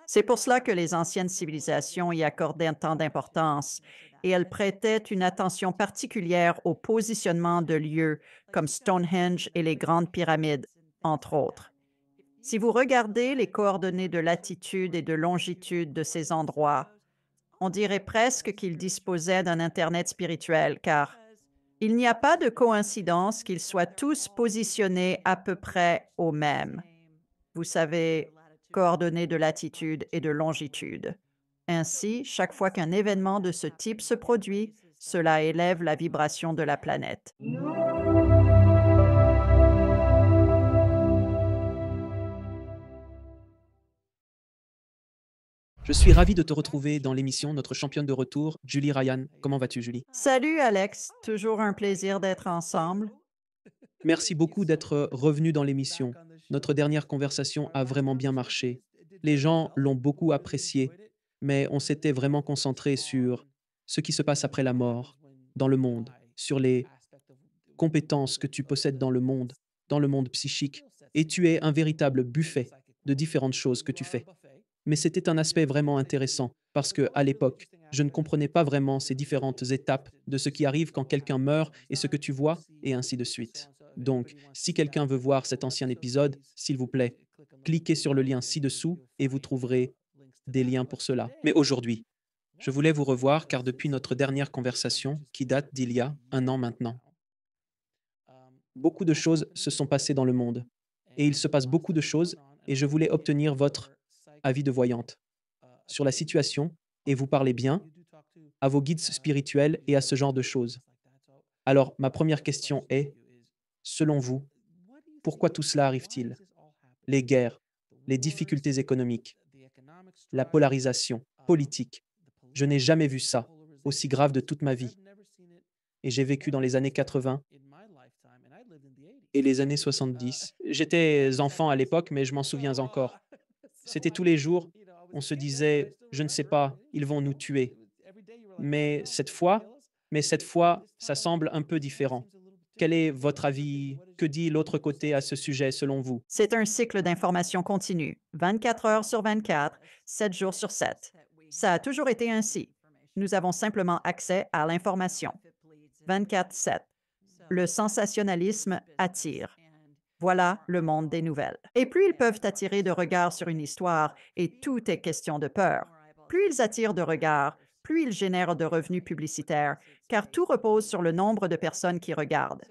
C'est pour cela que les anciennes civilisations y accordaient tant d'importance et elles prêtaient une attention particulière au positionnement de lieux comme Stonehenge et les grandes pyramides, entre autres. Si vous regardez les coordonnées de latitude et de longitude de ces endroits, on dirait presque qu'ils disposaient d'un Internet spirituel, car il n'y a pas de coïncidence qu'ils soient tous positionnés à peu près au même. Vous savez, coordonnées de latitude et de longitude. Ainsi, chaque fois qu'un événement de ce type se produit, cela élève la vibration de la planète. Je suis ravi de te retrouver dans l'émission, notre championne de retour, Julie Ryan. Comment vas-tu, Julie? Salut Alex, toujours un plaisir d'être ensemble. Merci beaucoup d'être revenu dans l'émission. Notre dernière conversation a vraiment bien marché. Les gens l'ont beaucoup apprécié, mais on s'était vraiment concentré sur ce qui se passe après la mort, dans le monde, sur les compétences que tu possèdes dans le monde psychique, et tu es un véritable buffet de différentes choses que tu fais. Mais c'était un aspect vraiment intéressant parce que, à l'époque, je ne comprenais pas vraiment ces différentes étapes de ce qui arrive quand quelqu'un meurt et ce que tu vois, et ainsi de suite. Donc, si quelqu'un veut voir cet ancien épisode, s'il vous plaît, cliquez sur le lien ci-dessous et vous trouverez des liens pour cela. Mais aujourd'hui, je voulais vous revoir car depuis notre dernière conversation, qui date d'il y a un an maintenant, beaucoup de choses se sont passées dans le monde. Et il se passe beaucoup de choses et je voulais obtenir votre avis de voyante sur la situation et vous parlez bien à vos guides spirituels et à ce genre de choses. Alors, ma première question est, selon vous, pourquoi tout cela arrive-t-il? Les guerres, les difficultés économiques, la polarisation politique. Je n'ai jamais vu ça aussi grave de toute ma vie. Et j'ai vécu dans les années 80 et les années 70. J'étais enfant à l'époque, mais je m'en souviens encore. C'était tous les jours, on se disait, je ne sais pas, ils vont nous tuer. Mais cette fois ça semble un peu différent. Quel est votre avis? Que dit l'autre côté à ce sujet selon vous? C'est un cycle d'information continue, 24 heures sur 24, 7 jours sur 7. Ça a toujours été ainsi. Nous avons simplement accès à l'information. 24/7. Le sensationnalisme attire. Voilà le monde des nouvelles. Et plus ils peuvent attirer de regards sur une histoire, et tout est question de peur, plus ils attirent de regards, plus ils génèrent de revenus publicitaires, car tout repose sur le nombre de personnes qui regardent.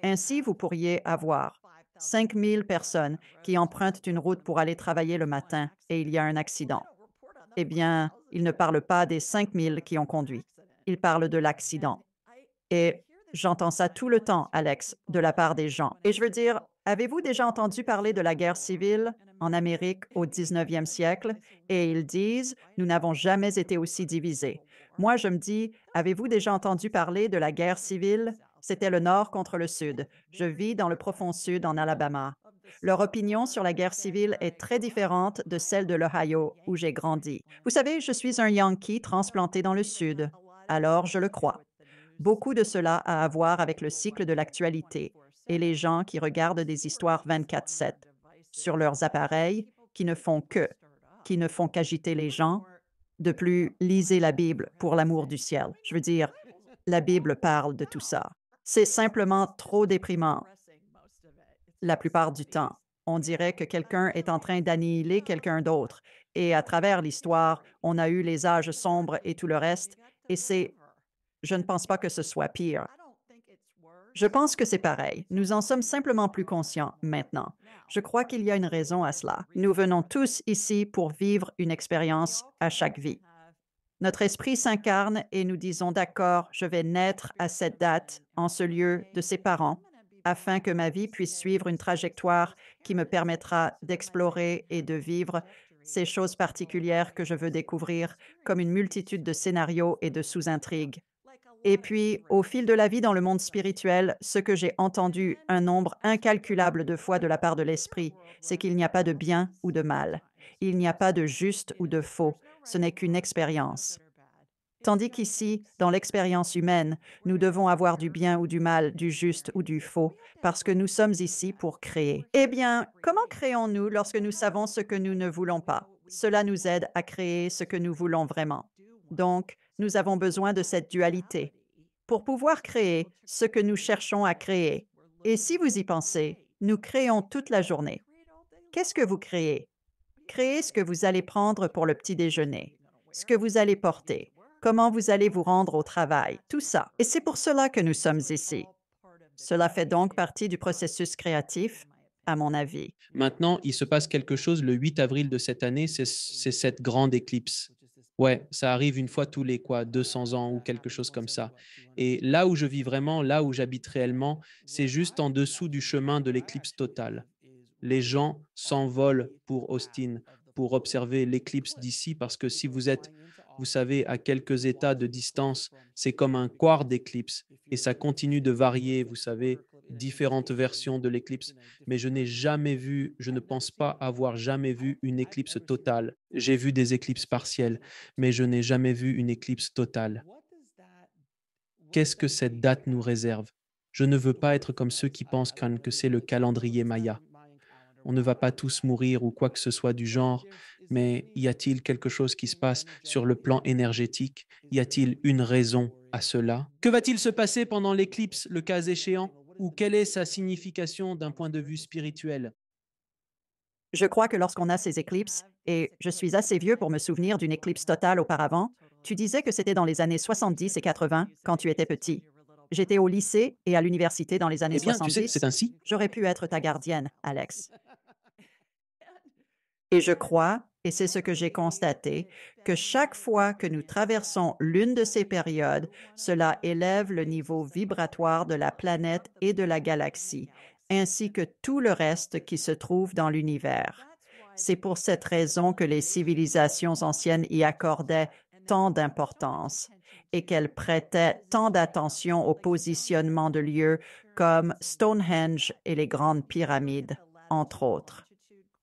Ainsi, vous pourriez avoir 5 000 personnes qui empruntent une route pour aller travailler le matin et il y a un accident. Eh bien, ils ne parlent pas des 5 000 qui ont conduit. Ils parlent de l'accident. Et j'entends ça tout le temps, Alex, de la part des gens. Et je veux dire, avez-vous déjà entendu parler de la guerre civile en Amérique au 19e siècle? Et ils disent, nous n'avons jamais été aussi divisés. Moi, je me dis, avez-vous déjà entendu parler de la guerre civile? C'était le Nord contre le Sud. Je vis dans le profond Sud en Alabama. Leur opinion sur la guerre civile est très différente de celle de l'Ohio, où j'ai grandi. Vous savez, je suis un Yankee transplanté dans le Sud. Alors, je le crois. Beaucoup de cela a à voir avec le cycle de l'actualité et les gens qui regardent des histoires 24/7 sur leurs appareils, qui ne font qu'agiter les gens. De plus, lisez la Bible pour l'amour du ciel. Je veux dire, la Bible parle de tout ça. C'est simplement trop déprimant la plupart du temps. On dirait que quelqu'un est en train d'annihiler quelqu'un d'autre. Et à travers l'histoire, on a eu les âges sombres et tout le reste. Et je ne pense pas que ce soit pire. Je pense que c'est pareil. Nous en sommes simplement plus conscients maintenant. Je crois qu'il y a une raison à cela. Nous venons tous ici pour vivre une expérience à chaque vie. Notre esprit s'incarne et nous disons, d'accord, je vais naître à cette date, en ce lieu de ses parents, afin que ma vie puisse suivre une trajectoire qui me permettra d'explorer et de vivre ces choses particulières que je veux découvrir, comme une multitude de scénarios et de sous-intrigues. Et puis, au fil de la vie dans le monde spirituel, ce que j'ai entendu un nombre incalculable de fois de la part de l'Esprit, c'est qu'il n'y a pas de bien ou de mal. Il n'y a pas de juste ou de faux. Ce n'est qu'une expérience. Tandis qu'ici, dans l'expérience humaine, nous devons avoir du bien ou du mal, du juste ou du faux, parce que nous sommes ici pour créer. Eh bien, comment créons-nous lorsque nous savons ce que nous ne voulons pas? Cela nous aide à créer ce que nous voulons vraiment. Donc, nous avons besoin de cette dualité pour pouvoir créer ce que nous cherchons à créer. Et si vous y pensez, nous créons toute la journée. Qu'est-ce que vous créez? Créez ce que vous allez prendre pour le petit déjeuner, ce que vous allez porter, comment vous allez vous rendre au travail, tout ça. Et c'est pour cela que nous sommes ici. Cela fait donc partie du processus créatif, à mon avis. Maintenant, il se passe quelque chose le 8 avril de cette année, c'est cette grande éclipse. Ouais, ça arrive une fois tous les quoi, 200 ans ou quelque chose comme ça. Et là où je vis vraiment, là où j'habite réellement, c'est juste en dessous du chemin de l'éclipse totale. Les gens s'envolent pour Austin, pour observer l'éclipse d'ici, parce que si vous êtes, vous savez, à quelques états de distance, c'est comme un quart d'éclipse et ça continue de varier, vous savez, différentes versions de l'éclipse. Mais je n'ai jamais vu, je ne pense pas avoir jamais vu une éclipse totale. J'ai vu des éclipses partielles, mais je n'ai jamais vu une éclipse totale. Qu'est-ce que cette date nous réserve? Je ne veux pas être comme ceux qui pensent que c'est le calendrier Maya. On ne va pas tous mourir ou quoi que ce soit du genre, mais y a-t-il quelque chose qui se passe sur le plan énergétique? Y a-t-il une raison à cela? Que va-t-il se passer pendant l'éclipse, le cas échéant? Ou quelle est sa signification d'un point de vue spirituel? Je crois que lorsqu'on a ces éclipses, et je suis assez vieux pour me souvenir d'une éclipse totale auparavant, tu disais que c'était dans les années 70 et 80 quand tu étais petit. J'étais au lycée et à l'université dans les années Eh bien, tu sais, c'est 70. ainsi. J'aurais pu être ta gardienne, Alex. Et je crois, et c'est ce que j'ai constaté, que chaque fois que nous traversons l'une de ces périodes, cela élève le niveau vibratoire de la planète et de la galaxie, ainsi que tout le reste qui se trouve dans l'univers. C'est pour cette raison que les civilisations anciennes y accordaient tant d'importance et qu'elles prêtaient tant d'attention au positionnement de lieux comme Stonehenge et les grandes pyramides, entre autres.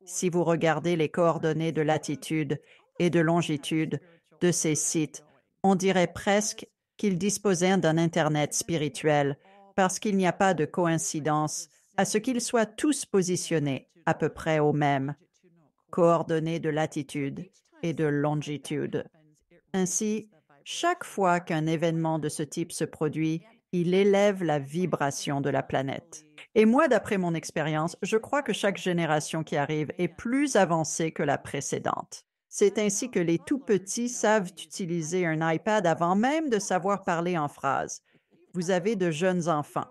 Si vous regardez les coordonnées de latitude et de longitude de ces sites, on dirait presque qu'ils disposaient d'un Internet spirituel, parce qu'il n'y a pas de coïncidence à ce qu'ils soient tous positionnés à peu près au même, coordonnées de latitude et de longitude. Ainsi, chaque fois qu'un événement de ce type se produit, il élève la vibration de la planète. Et moi, d'après mon expérience, je crois que chaque génération qui arrive est plus avancée que la précédente. C'est ainsi que les tout petits savent utiliser un iPad avant même de savoir parler en phrases. Vous avez de jeunes enfants.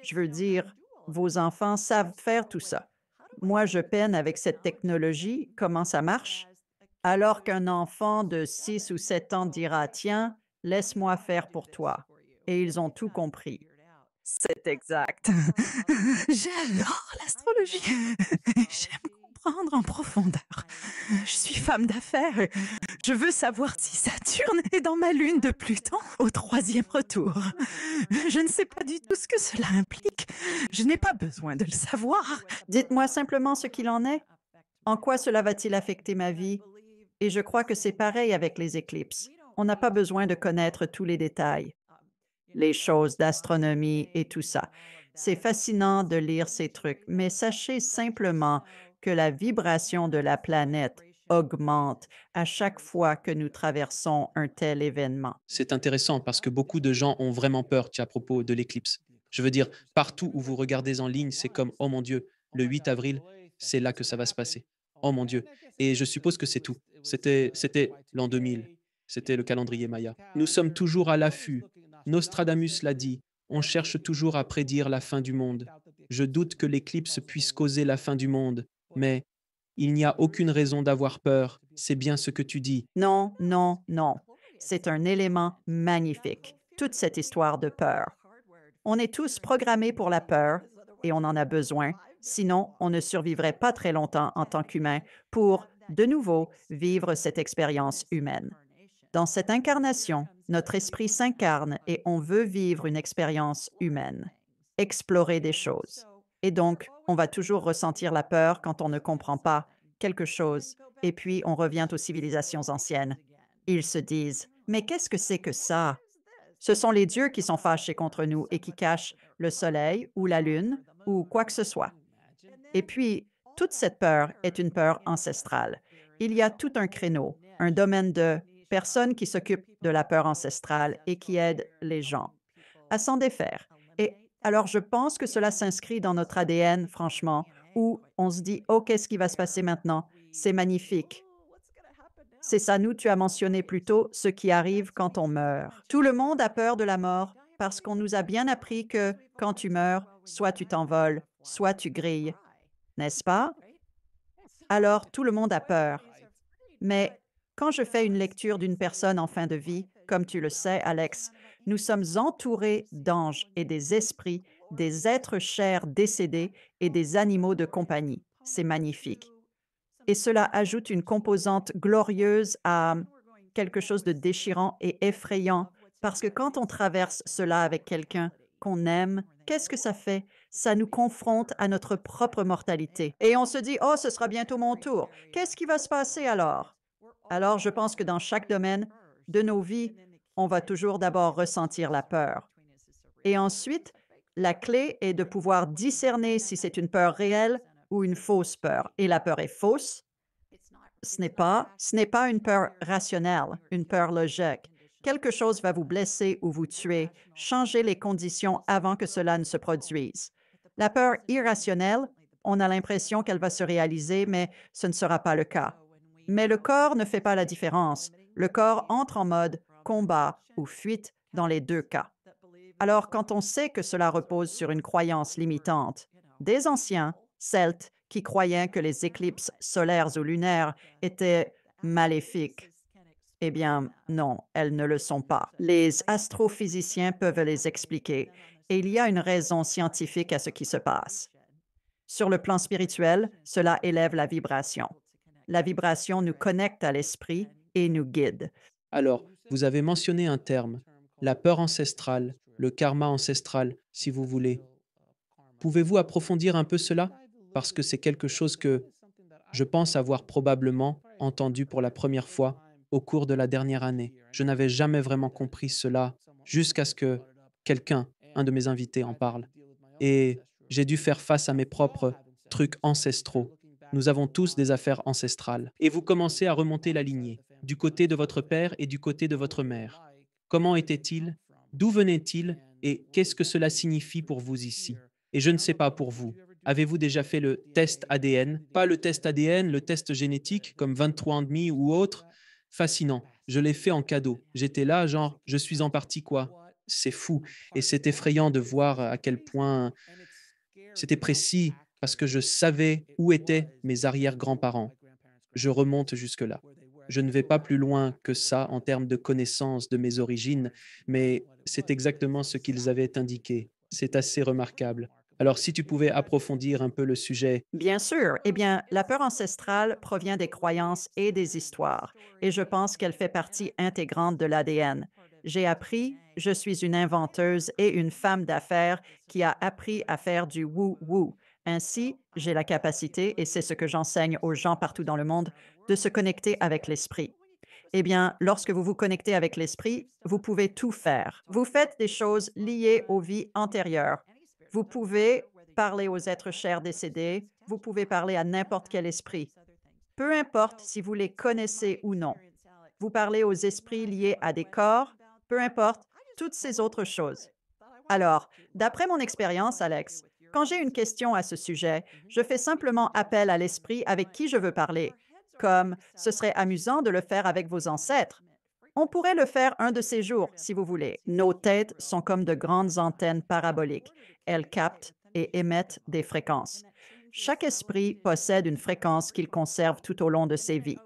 Je veux dire, vos enfants savent faire tout ça. Moi, je peine avec cette technologie, comment ça marche, alors qu'un enfant de 6 ou 7 ans dira: «Tiens, laisse-moi faire pour toi». Et ils ont tout compris. C'est exact. J'adore l'astrologie. J'aime comprendre en profondeur. Je suis femme d'affaires. Je veux savoir si Saturne est dans ma lune de Pluton au troisième retour. Je ne sais pas du tout ce que cela implique. Je n'ai pas besoin de le savoir. Dites-moi simplement ce qu'il en est. En quoi cela va-t-il affecter ma vie? Et je crois que c'est pareil avec les éclipses. On n'a pas besoin de connaître tous les détails, les choses d'astronomie et tout ça. C'est fascinant de lire ces trucs, mais sachez simplement que la vibration de la planète augmente à chaque fois que nous traversons un tel événement. C'est intéressant parce que beaucoup de gens ont vraiment peur à propos de l'éclipse. Je veux dire, partout où vous regardez en ligne, c'est comme, oh mon Dieu, le 8 avril, c'est là que ça va se passer. Oh mon Dieu. Et je suppose que c'est tout. C'était l'an 2000. C'était le calendrier Maya. Nous sommes toujours à l'affût. Nostradamus l'a dit. On cherche toujours à prédire la fin du monde. Je doute que l'éclipse puisse causer la fin du monde, mais il n'y a aucune raison d'avoir peur. C'est bien ce que tu dis. Non, non, non. C'est un élément magnifique, toute cette histoire de peur. On est tous programmés pour la peur et on en a besoin, sinon on ne survivrait pas très longtemps en tant qu'humain pour, de nouveau, vivre cette expérience humaine. Dans cette incarnation, notre esprit s'incarne et on veut vivre une expérience humaine, explorer des choses. Et donc, on va toujours ressentir la peur quand on ne comprend pas quelque chose. Et puis, on revient aux civilisations anciennes. Ils se disent, mais qu'est-ce que c'est que ça? Ce sont les dieux qui sont fâchés contre nous et qui cachent le soleil ou la lune ou quoi que ce soit. Et puis, toute cette peur est une peur ancestrale. il y a tout un créneau, un domaine de personnes qui s'occupent de la peur ancestrale et qui aident les gens à s'en défaire. Et alors, je pense que cela s'inscrit dans notre ADN, franchement, où on se dit, oh, qu'est-ce qui va se passer maintenant? C'est magnifique. C'est ça, nous, tu as mentionné plus tôt ce qui arrive quand on meurt. Tout le monde a peur de la mort parce qu'on nous a bien appris que quand tu meurs, soit tu t'envoles, soit tu grilles, n'est-ce pas? Alors, tout le monde a peur. Mais quand je fais une lecture d'une personne en fin de vie, comme tu le sais, Alex, nous sommes entourés d'anges et des esprits, des êtres chers décédés et des animaux de compagnie. C'est magnifique. Et cela ajoute une composante glorieuse à quelque chose de déchirant et effrayant, parce que quand on traverse cela avec quelqu'un qu'on aime, qu'est-ce que ça fait? Ça nous confronte à notre propre mortalité. Et on se dit, oh, ce sera bientôt mon tour. Qu'est-ce qui va se passer alors? Alors, je pense que dans chaque domaine de nos vies, on va toujours d'abord ressentir la peur. Et ensuite, la clé est de pouvoir discerner si c'est une peur réelle ou une fausse peur. Et la peur est fausse, ce n'est pas une peur rationnelle, une peur logique. Quelque chose va vous blesser ou vous tuer. Changez les conditions avant que cela ne se produise. La peur irrationnelle, on a l'impression qu'elle va se réaliser, mais ce ne sera pas le cas. Mais le corps ne fait pas la différence. Le corps entre en mode combat ou fuite dans les deux cas. Alors, quand on sait que cela repose sur une croyance limitante, des anciens, Celtes, qui croyaient que les éclipses solaires ou lunaires étaient maléfiques, eh bien, non, elles ne le sont pas. Les astrophysiciens peuvent les expliquer et il y a une raison scientifique à ce qui se passe. Sur le plan spirituel, cela élève la vibration. La vibration nous connecte à l'esprit et nous guide. Alors, vous avez mentionné un terme, la peur ancestrale, le karma ancestral, si vous voulez. Pouvez-vous approfondir un peu cela? Parce que c'est quelque chose que je pense avoir probablement entendu pour la première fois au cours de la dernière année. Je n'avais jamais vraiment compris cela jusqu'à ce que quelqu'un, un de mes invités, en parle. Et j'ai dû faire face à mes propres trucs ancestraux. Nous avons tous des affaires ancestrales. Et vous commencez à remonter la lignée, du côté de votre père et du côté de votre mère. Comment était-il? D'où venait-il? Et qu'est-ce que cela signifie pour vous ici? Et je ne sais pas pour vous. Avez-vous déjà fait le test ADN? Pas le test ADN, le test génétique comme 23andMe ou autre. Fascinant. Je l'ai fait en cadeau. J'étais là, genre, je suis en partie quoi? C'est fou. Et c'est effrayant de voir à quel point c'était précis parce que je savais où étaient mes arrière-grands-parents. Je remonte jusque-là. Je ne vais pas plus loin que ça en termes de connaissance de mes origines, mais c'est exactement ce qu'ils avaient indiqué. C'est assez remarquable. Alors si tu pouvais approfondir un peu le sujet. Bien sûr, eh bien, la peur ancestrale provient des croyances et des histoires, et je pense qu'elle fait partie intégrante de l'ADN. J'ai appris, je suis une inventeuse et une femme d'affaires qui a appris à faire du woo-woo. Ainsi, j'ai la capacité, et c'est ce que j'enseigne aux gens partout dans le monde, de se connecter avec l'esprit. Eh bien, lorsque vous vous connectez avec l'esprit, vous pouvez tout faire. Vous faites des choses liées aux vies antérieures. Vous pouvez parler aux êtres chers décédés, vous pouvez parler à n'importe quel esprit. Peu importe si vous les connaissez ou non. Vous parlez aux esprits liés à des corps, peu importe, toutes ces autres choses. Alors, d'après mon expérience, Alex, quand j'ai une question à ce sujet, je fais simplement appel à l'esprit avec qui je veux parler, comme ce serait amusant de le faire avec vos ancêtres. On pourrait le faire un de ces jours, si vous voulez. Nos têtes sont comme de grandes antennes paraboliques. Elles captent et émettent des fréquences. Chaque esprit possède une fréquence qu'il conserve tout au long de ses vies.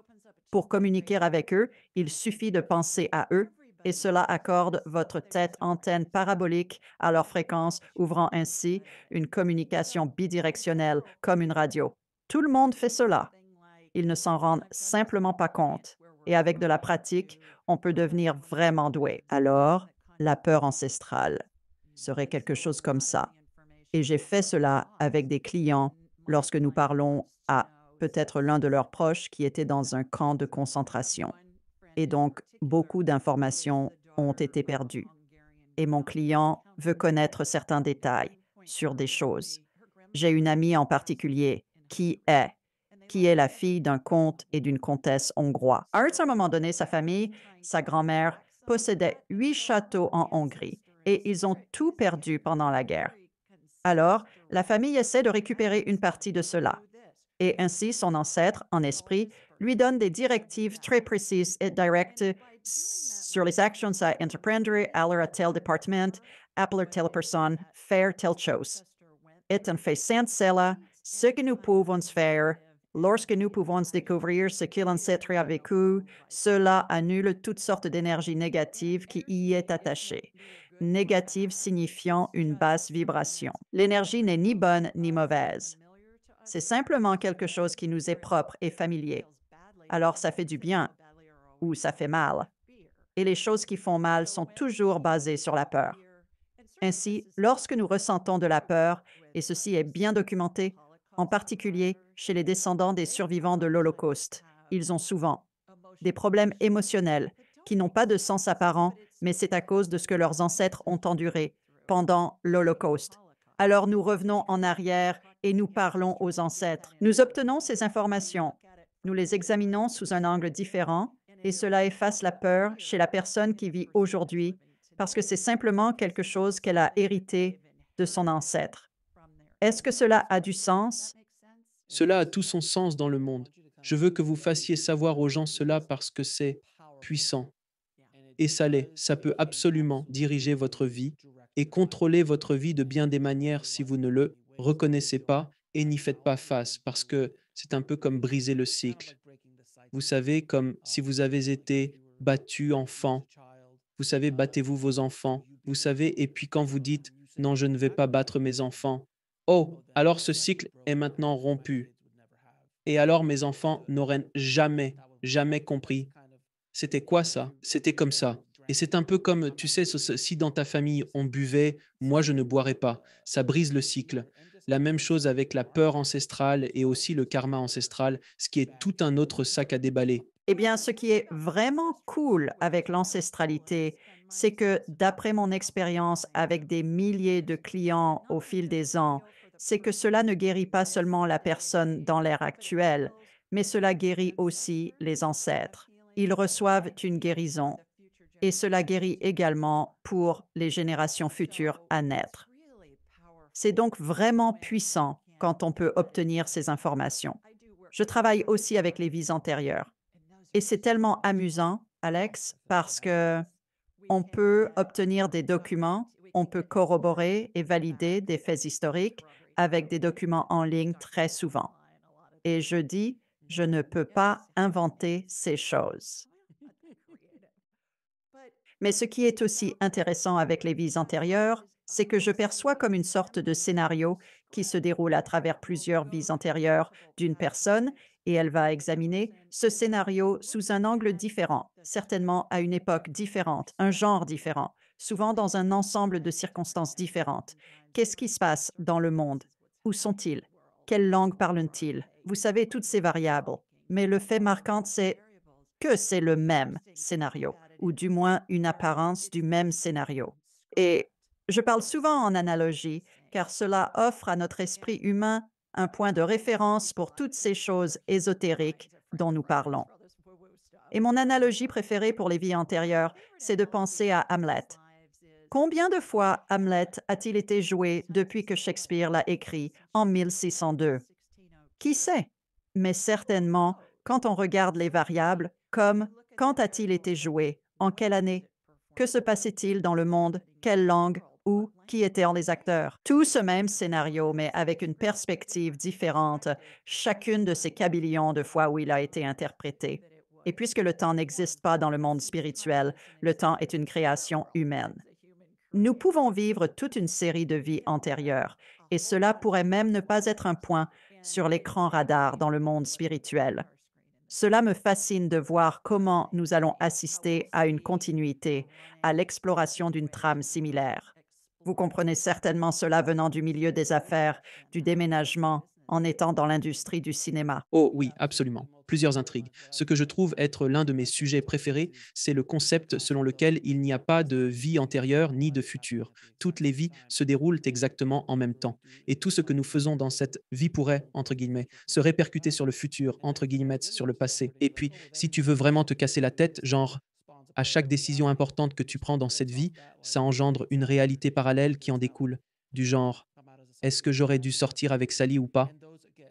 Pour communiquer avec eux, il suffit de penser à eux et cela accorde votre tête antenne parabolique à leur fréquence, ouvrant ainsi une communication bidirectionnelle comme une radio. Tout le monde fait cela. Ils ne s'en rendent simplement pas compte. Et avec de la pratique, on peut devenir vraiment doué. Alors, la peur ancestrale serait quelque chose comme ça. Et j'ai fait cela avec des clients lorsque nous parlons à peut-être l'un de leurs proches qui était dans un camp de concentration. Et donc, beaucoup d'informations ont été perdues. Et mon client veut connaître certains détails sur des choses. J'ai une amie en particulier qui est qui est la fille d'un comte et d'une comtesse hongrois. À un moment donné, sa famille, sa grand-mère, possédait 8 châteaux en Hongrie et ils ont tout perdu pendant la guerre. Alors, la famille essaie de récupérer une partie de cela. Et ainsi, son ancêtre, en esprit, lui donne des directives très précises et directes sur les actions à entreprendre, aller à tel département, appeler telle personne, faire telle chose. Et on fait sans cela ce que nous pouvons faire. Lorsque nous pouvons découvrir ce que l'ancêtre a vécu, cela annule toutes sortes d'énergie négatives qui y est attachée. Négative signifiant une basse vibration. L'énergie n'est ni bonne ni mauvaise. C'est simplement quelque chose qui nous est propre et familier. Alors ça fait du bien ou ça fait mal. Et les choses qui font mal sont toujours basées sur la peur. Ainsi, lorsque nous ressentons de la peur, et ceci est bien documenté, en particulier chez les descendants des survivants de l'Holocauste, ils ont souvent des problèmes émotionnels qui n'ont pas de sens apparent, mais c'est à cause de ce que leurs ancêtres ont enduré pendant l'Holocauste. Alors nous revenons en arrière et nous parlons aux ancêtres. Nous obtenons ces informations, nous les examinons sous un angle différent et cela efface la peur chez la personne qui vit aujourd'hui parce que c'est simplement quelque chose qu'elle a hérité de son ancêtre. Est-ce que cela a du sens? Cela a tout son sens dans le monde. Je veux que vous fassiez savoir aux gens cela parce que c'est puissant. Et ça l'est. Ça peut absolument diriger votre vie et contrôler votre vie de bien des manières si vous ne le reconnaissez pas et n'y faites pas face, parce que c'est un peu comme briser le cycle. Vous savez, comme si vous avez été battu enfant, vous savez, battez-vous vos enfants, vous savez, et puis quand vous dites non, je ne vais pas battre mes enfants, oh, alors ce cycle est maintenant rompu. Et alors mes enfants n'auraient jamais, jamais compris. C'était quoi ça? C'était comme ça. Et c'est un peu comme, tu sais, si dans ta famille on buvait, moi je ne boirais pas. Ça brise le cycle. La même chose avec la peur ancestrale et aussi le karma ancestral, ce qui est tout un autre sac à déballer. Eh bien, ce qui est vraiment cool avec l'ancestralité, c'est que d'après mon expérience avec des milliers de clients au fil des ans, c'est que cela ne guérit pas seulement la personne dans l'ère actuelle, mais cela guérit aussi les ancêtres. Ils reçoivent une guérison et cela guérit également pour les générations futures à naître. C'est donc vraiment puissant quand on peut obtenir ces informations. Je travaille aussi avec les vies antérieures. Et c'est tellement amusant, Alex, parce que on peut obtenir des documents, on peut corroborer et valider des faits historiques avec des documents en ligne très souvent. Et je dis, je ne peux pas inventer ces choses. Mais ce qui est aussi intéressant avec les vies antérieures, c'est que je perçois comme une sorte de scénario qui se déroule à travers plusieurs vies antérieures d'une personne et elle va examiner ce scénario sous un angle différent, certainement à une époque différente, un genre différent, souvent dans un ensemble de circonstances différentes. Qu'est-ce qui se passe dans le monde? Où sont-ils? Quelle langue parlent-ils? Vous savez, toutes ces variables. Mais le fait marquant, c'est que c'est le même scénario, ou du moins une apparence du même scénario. Et je parle souvent en analogie, car cela offre à notre esprit humain un point de référence pour toutes ces choses ésotériques dont nous parlons. Et mon analogie préférée pour les vies antérieures, c'est de penser à Hamlet. Combien de fois Hamlet a-t-il été joué depuis que Shakespeare l'a écrit en 1602? Qui sait? Mais certainement, quand on regarde les variables, comme quand a-t-il été joué? En quelle année? Que se passait-il dans le monde? Quelle langue? Où? Qui étaient les acteurs? Tout ce même scénario, mais avec une perspective différente, chacune de ces quadrillions de fois où il a été interprété. Et puisque le temps n'existe pas dans le monde spirituel, le temps est une création humaine. Nous pouvons vivre toute une série de vies antérieures, et cela pourrait même ne pas être un point sur l'écran radar dans le monde spirituel. Cela me fascine de voir comment nous allons assister à une continuité, à l'exploration d'une trame similaire. Vous comprenez certainement cela venant du milieu des affaires, du déménagement en étant dans l'industrie du cinéma. Oh oui, absolument. Plusieurs intrigues. Ce que je trouve être l'un de mes sujets préférés, c'est le concept selon lequel il n'y a pas de vie antérieure ni de futur. Toutes les vies se déroulent exactement en même temps. Et tout ce que nous faisons dans cette vie pourrait, entre guillemets, se répercuter sur le futur, entre guillemets, sur le passé. Et puis, si tu veux vraiment te casser la tête, genre, à chaque décision importante que tu prends dans cette vie, ça engendre une réalité parallèle qui en découle. Du genre, est-ce que j'aurais dû sortir avec Sally ou pas?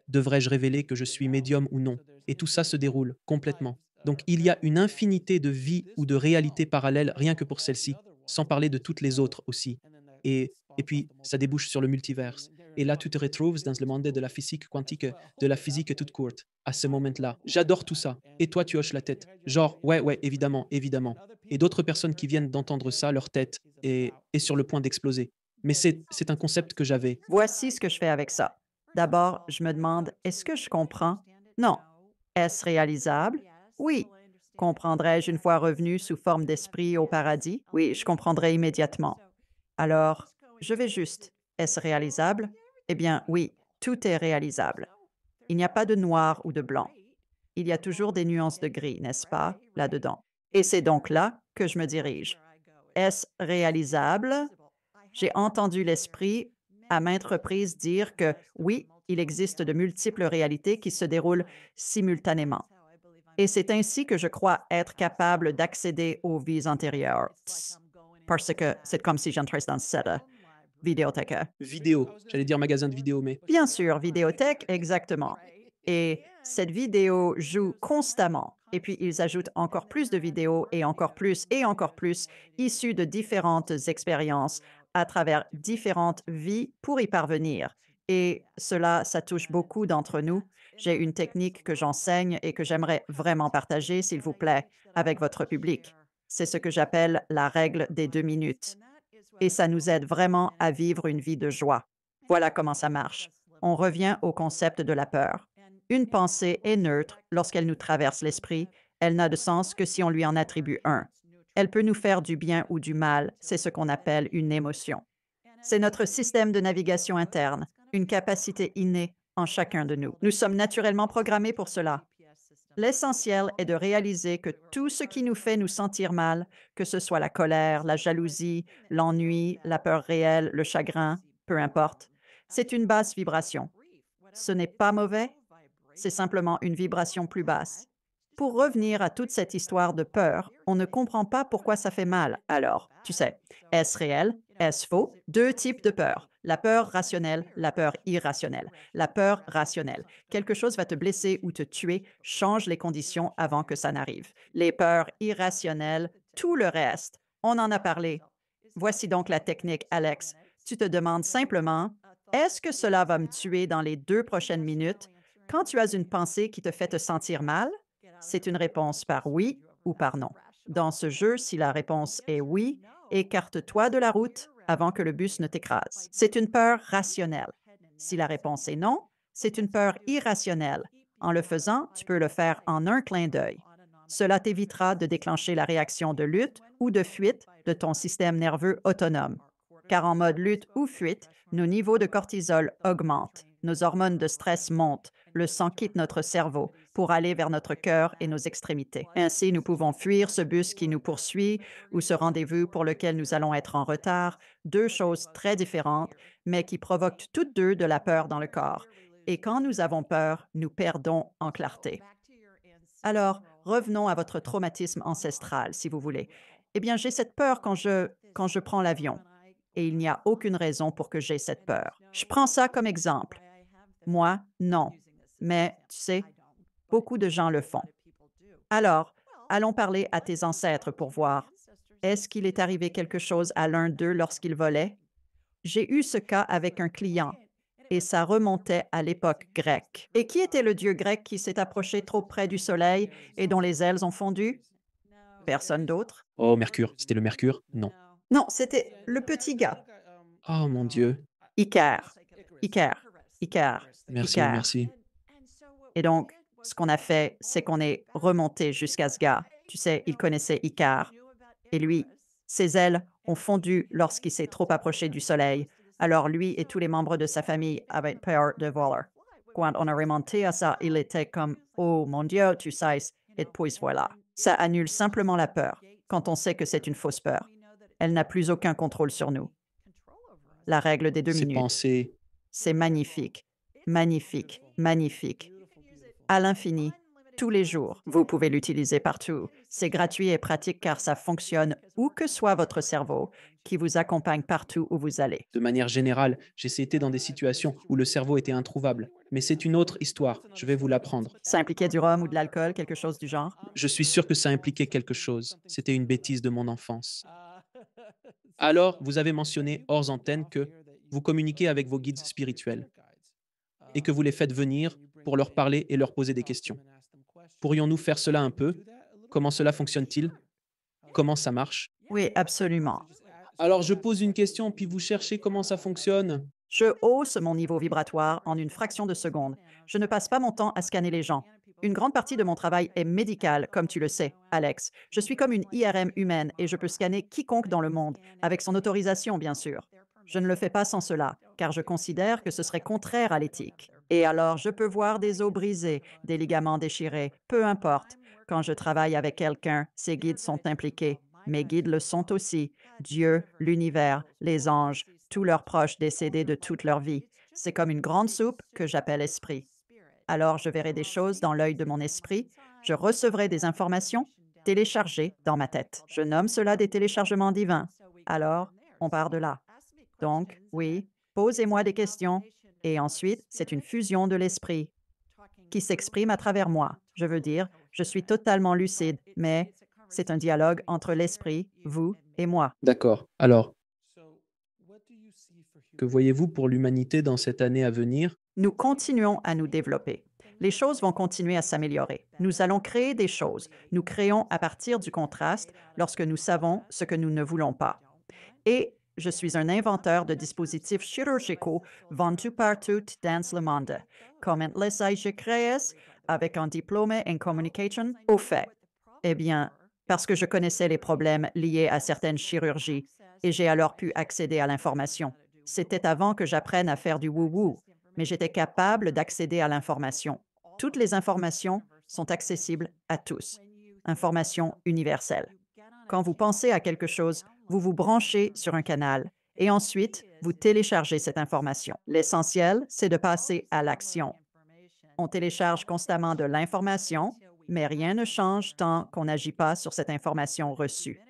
Devrais-je révéler que je suis médium ou non? Et tout ça se déroule complètement. Donc il y a une infinité de vies ou de réalités parallèles rien que pour celle-ci, sans parler de toutes les autres aussi. Et puis, ça débouche sur le multiverse. Et là, tu te retrouves dans le monde de la physique quantique, de la physique toute courte, à ce moment-là. J'adore tout ça. Et toi, tu hoches la tête. Genre, ouais, ouais, évidemment, évidemment. Et d'autres personnes qui viennent d'entendre ça, leur tête est sur le point d'exploser. Mais c'est un concept que j'avais. Voici ce que je fais avec ça. D'abord, je me demande, est-ce que je comprends? Non. Est-ce réalisable? Oui. Comprendrais-je une fois revenu sous forme d'esprit au paradis? Oui, je comprendrais immédiatement. Alors, je vais juste. Est-ce réalisable? Eh bien, oui, tout est réalisable. Il n'y a pas de noir ou de blanc. Il y a toujours des nuances de gris, n'est-ce pas, là-dedans? Et c'est donc là que je me dirige. Est-ce réalisable? J'ai entendu l'esprit à maintes reprises dire que oui, il existe de multiples réalités qui se déroulent simultanément. Et c'est ainsi que je crois être capable d'accéder aux vies antérieures. Parce que c'est comme si j'entrais dans cette vidéothèque. Vidéo. J'allais dire magasin de vidéo, mais Bien sûr, vidéothèque, exactement. Et cette vidéo joue constamment. Et puis, ils ajoutent encore plus de vidéos et encore plus, issues de différentes expériences à travers différentes vies pour y parvenir. Et cela, ça touche beaucoup d'entre nous. J'ai une technique que j'enseigne et que j'aimerais vraiment partager, s'il vous plaît, avec votre public. C'est ce que j'appelle la règle des 2 minutes. Et ça nous aide vraiment à vivre une vie de joie. Voilà comment ça marche. On revient au concept de la peur. Une pensée est neutre lorsqu'elle nous traverse l'esprit. Elle n'a de sens que si on lui en attribue un. Elle peut nous faire du bien ou du mal. C'est ce qu'on appelle une émotion. C'est notre système de navigation interne, une capacité innée en chacun de nous. Nous sommes naturellement programmés pour cela. L'essentiel est de réaliser que tout ce qui nous fait nous sentir mal, que ce soit la colère, la jalousie, l'ennui, la peur réelle, le chagrin, peu importe, c'est une basse vibration. Ce n'est pas mauvais, c'est simplement une vibration plus basse. Pour revenir à toute cette histoire de peur, on ne comprend pas pourquoi ça fait mal. Alors, tu sais, est-ce réel? Est-ce faux? Deux types de peur. La peur rationnelle, la peur irrationnelle. La peur rationnelle. Quelque chose va te blesser ou te tuer, change les conditions avant que ça n'arrive. Les peurs irrationnelles, tout le reste, on en a parlé. Voici donc la technique, Alex. Tu te demandes simplement, est-ce que cela va me tuer dans les 2 prochaines minutes? Quand tu as une pensée qui te fait te sentir mal, c'est une réponse par oui ou par non. Dans ce jeu, si la réponse est oui, écarte-toi de la route avant que le bus ne t'écrase. C'est une peur rationnelle. Si la réponse est non, c'est une peur irrationnelle. En le faisant, tu peux le faire en un clin d'œil. Cela t'évitera de déclencher la réaction de lutte ou de fuite de ton système nerveux autonome. Car en mode lutte ou fuite, nos niveaux de cortisol augmentent, nos hormones de stress montent, le sang quitte notre cerveau pour aller vers notre cœur et nos extrémités. Ainsi, nous pouvons fuir ce bus qui nous poursuit ou ce rendez-vous pour lequel nous allons être en retard, deux choses très différentes, mais qui provoquent toutes deux de la peur dans le corps. Et quand nous avons peur, nous perdons en clarté. Alors, revenons à votre traumatisme ancestral, si vous voulez. Eh bien, j'ai cette peur quand je prends l'avion. Et il n'y a aucune raison pour que j'aie cette peur. Je prends ça comme exemple. Moi, non. Mais, tu sais, beaucoup de gens le font. Alors, allons parler à tes ancêtres pour voir. Est-ce qu'il est arrivé quelque chose à l'un d'eux lorsqu'il volait? J'ai eu ce cas avec un client et ça remontait à l'époque grecque. Et qui était le dieu grec qui s'est approché trop près du soleil et dont les ailes ont fondu? Personne d'autre? oh, Mercure. C'était le Mercure? Non. Non, c'était le petit gars. Oh mon Dieu. Icare. Icare. Icare. Merci, Icare. merci. Et donc, ce qu'on a fait, c'est qu'on est remonté jusqu'à ce gars. Tu sais, il connaissait Icare. Et lui, ses ailes ont fondu lorsqu'il s'est trop approché du soleil. Alors lui et tous les membres de sa famille avaient peur de voler. Quand on a remonté à ça, il était comme oh mon Dieu, tu sais, et puis voilà. Ça annule simplement la peur quand on sait que c'est une fausse peur. Elle n'a plus aucun contrôle sur nous. La règle des 2 Ces minutes. pensées, C'est magnifique, magnifique, magnifique. À l'infini, tous les jours. Vous pouvez l'utiliser partout. C'est gratuit et pratique car ça fonctionne où que soit votre cerveau, qui vous accompagne partout où vous allez. de manière générale, j'ai été dans des situations où le cerveau était introuvable. Mais c'est une autre histoire, je vais vous l'apprendre. Ça impliquait du rhum ou de l'alcool, quelque chose du genre? Je suis sûr que ça impliquait quelque chose. C'était une bêtise de mon enfance. Alors, vous avez mentionné hors antenne que vous communiquez avec vos guides spirituels et que vous les faites venir pour leur parler et leur poser des questions. Pourrions-nous faire cela un peu? Comment cela fonctionne-t-il? Comment ça marche? Oui, absolument. Alors, je pose une question, puis vous cherchez comment ça fonctionne? Je hausse mon niveau vibratoire en une fraction de seconde. Je ne passe pas mon temps à scanner les gens. Une grande partie de mon travail est médical, comme tu le sais, Alex. Je suis comme une IRM humaine et je peux scanner quiconque dans le monde, avec son autorisation, bien sûr. Je ne le fais pas sans cela, car je considère que ce serait contraire à l'éthique. Et alors, je peux voir des os brisés, des ligaments déchirés, peu importe. Quand je travaille avec quelqu'un, ses guides sont impliqués. Mes guides le sont aussi. Dieu, l'univers, les anges, tous leurs proches décédés de toute leur vie. C'est comme une grande soupe que j'appelle esprit. Alors je verrai des choses dans l'œil de mon esprit, je recevrai des informations téléchargées dans ma tête. Je nomme cela des téléchargements divins. Alors, on part de là. Donc, oui, posez-moi des questions. Et ensuite, c'est une fusion de l'esprit qui s'exprime à travers moi. Je veux dire, je suis totalement lucide, mais c'est un dialogue entre l'esprit, vous et moi. D'accord. Alors, que voyez-vous pour l'humanité dans cette année à venir? Nous continuons à nous développer. Les choses vont continuer à s'améliorer. Nous allons créer des choses. Nous créons à partir du contraste lorsque nous savons ce que nous ne voulons pas. Et je suis un inventeur de dispositifs chirurgicaux vendus partout dans le monde. Comment les ai-je créés? Avec un diplôme en communication? Au fait, eh bien, parce que je connaissais les problèmes liés à certaines chirurgies et j'ai alors pu accéder à l'information. C'était avant que j'apprenne à faire du woo-woo, mais j'étais capable d'accéder à l'information. Toutes les informations sont accessibles à tous. Information universelle. Quand vous pensez à quelque chose, vous vous branchez sur un canal et ensuite, vous téléchargez cette information. L'essentiel, c'est de passer à l'action. On télécharge constamment de l'information, mais rien ne change tant qu'on n'agit pas sur cette information reçue.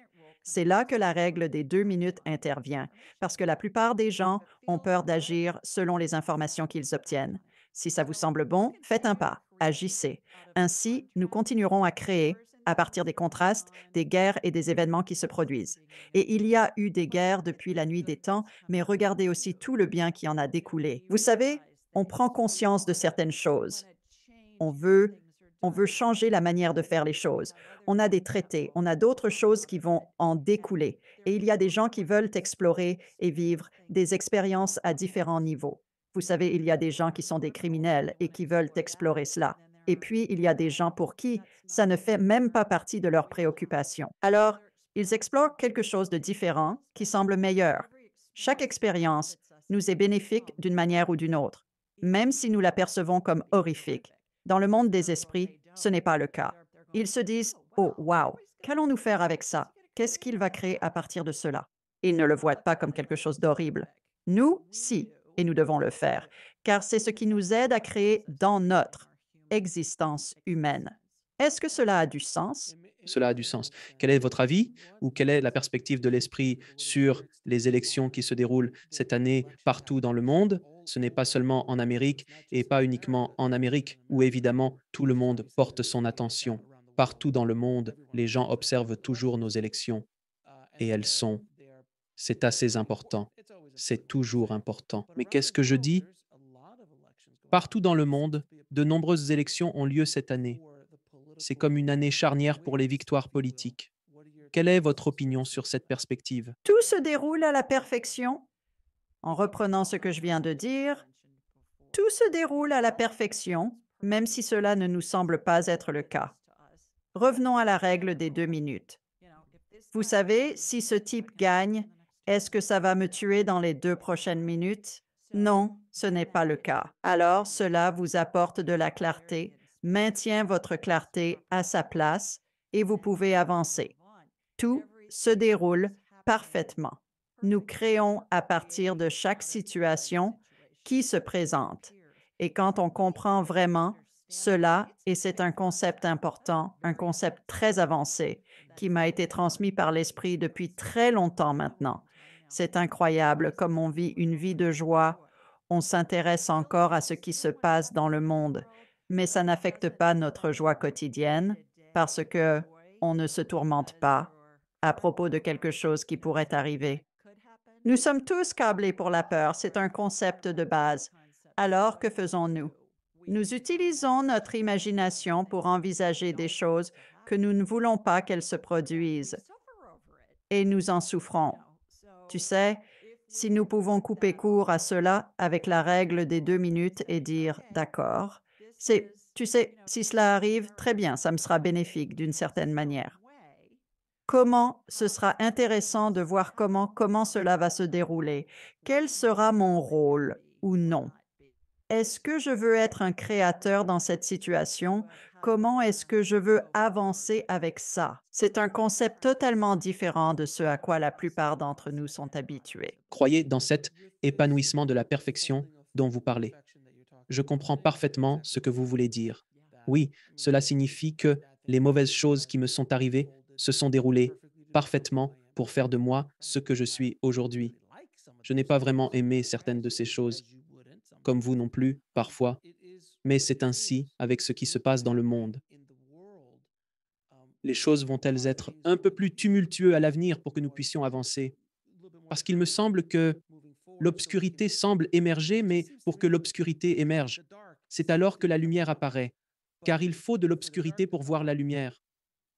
C'est là que la règle des 2 minutes intervient, parce que la plupart des gens ont peur d'agir selon les informations qu'ils obtiennent. Si ça vous semble bon, faites un pas, agissez. Ainsi, nous continuerons à créer, à partir des contrastes, des guerres et des événements qui se produisent. Et il y a eu des guerres depuis la nuit des temps, mais regardez aussi tout le bien qui en a découlé. Vous savez, on prend conscience de certaines choses. On veut, on veut changer la manière de faire les choses. On a des traités, on a d'autres choses qui vont en découler. Et il y a des gens qui veulent explorer et vivre des expériences à différents niveaux. Vous savez, il y a des gens qui sont des criminels et qui veulent explorer cela. Et puis, il y a des gens pour qui ça ne fait même pas partie de leurs préoccupations. Alors, ils explorent quelque chose de différent qui semble meilleur. Chaque expérience nous est bénéfique d'une manière ou d'une autre, même si nous la percevons comme horrifique. Dans le monde des esprits, ce n'est pas le cas. Ils se disent oh, wow, qu'allons-nous faire avec ça? Qu'est-ce qu'il va créer à partir de cela? Ils ne le voient pas comme quelque chose d'horrible. Nous, si, et nous devons le faire, car c'est ce qui nous aide à créer dans notre existence humaine. Est-ce que cela a du sens? Cela a du sens. Quel est votre avis ou quelle est la perspective de l'esprit sur les élections qui se déroulent cette année partout dans le monde? Ce n'est pas seulement en Amérique et pas uniquement en Amérique, où évidemment tout le monde porte son attention. Partout dans le monde, les gens observent toujours nos élections et elles sont. C'est assez important. C'est toujours important. Mais qu'est-ce que je dis? Partout dans le monde, de nombreuses élections ont lieu cette année. C'est comme une année charnière pour les victoires politiques. Quelle est votre opinion sur cette perspective? Tout se déroule à la perfection. En reprenant ce que je viens de dire, tout se déroule à la perfection, même si cela ne nous semble pas être le cas. Revenons à la règle des 2 minutes. Vous savez, si ce type gagne, est-ce que ça va me tuer dans les 2 prochaines minutes? Non, ce n'est pas le cas. Alors, cela vous apporte de la clarté, maintient votre clarté à sa place et vous pouvez avancer. Tout se déroule parfaitement. Nous créons à partir de chaque situation qui se présente. Et quand on comprend vraiment cela, et c'est un concept important, un concept très avancé, qui m'a été transmis par l'Esprit depuis très longtemps maintenant. C'est incroyable comme on vit une vie de joie, on s'intéresse encore à ce qui se passe dans le monde, mais ça n'affecte pas notre joie quotidienne parce que on ne se tourmente pas à propos de quelque chose qui pourrait arriver. Nous sommes tous câblés pour la peur, c'est un concept de base. Alors, que faisons-nous? Nous utilisons notre imagination pour envisager des choses que nous ne voulons pas qu'elles se produisent et nous en souffrons. Tu sais, si nous pouvons couper court à cela avec la règle des 2 minutes et dire d'accord, tu sais, si cela arrive, très bien, ça me sera bénéfique d'une certaine manière. Comment ce sera intéressant de voir comment cela va se dérouler. Quel sera mon rôle ou non? Est-ce que je veux être un créateur dans cette situation? Comment est-ce que je veux avancer avec ça? C'est un concept totalement différent de ce à quoi la plupart d'entre nous sont habitués. Croyez dans cet épanouissement de la perfection dont vous parlez. Je comprends parfaitement ce que vous voulez dire. Oui, cela signifie que les mauvaises choses qui me sont arrivées se sont déroulées parfaitement pour faire de moi ce que je suis aujourd'hui. Je n'ai pas vraiment aimé certaines de ces choses, comme vous non plus, parfois, mais c'est ainsi avec ce qui se passe dans le monde. Les choses vont-elles être un peu plus tumultueuses à l'avenir pour que nous puissions avancer? Parce qu'il me semble que l'obscurité semble émerger, mais pour que l'obscurité émerge, c'est alors que la lumière apparaît, car il faut de l'obscurité pour voir la lumière.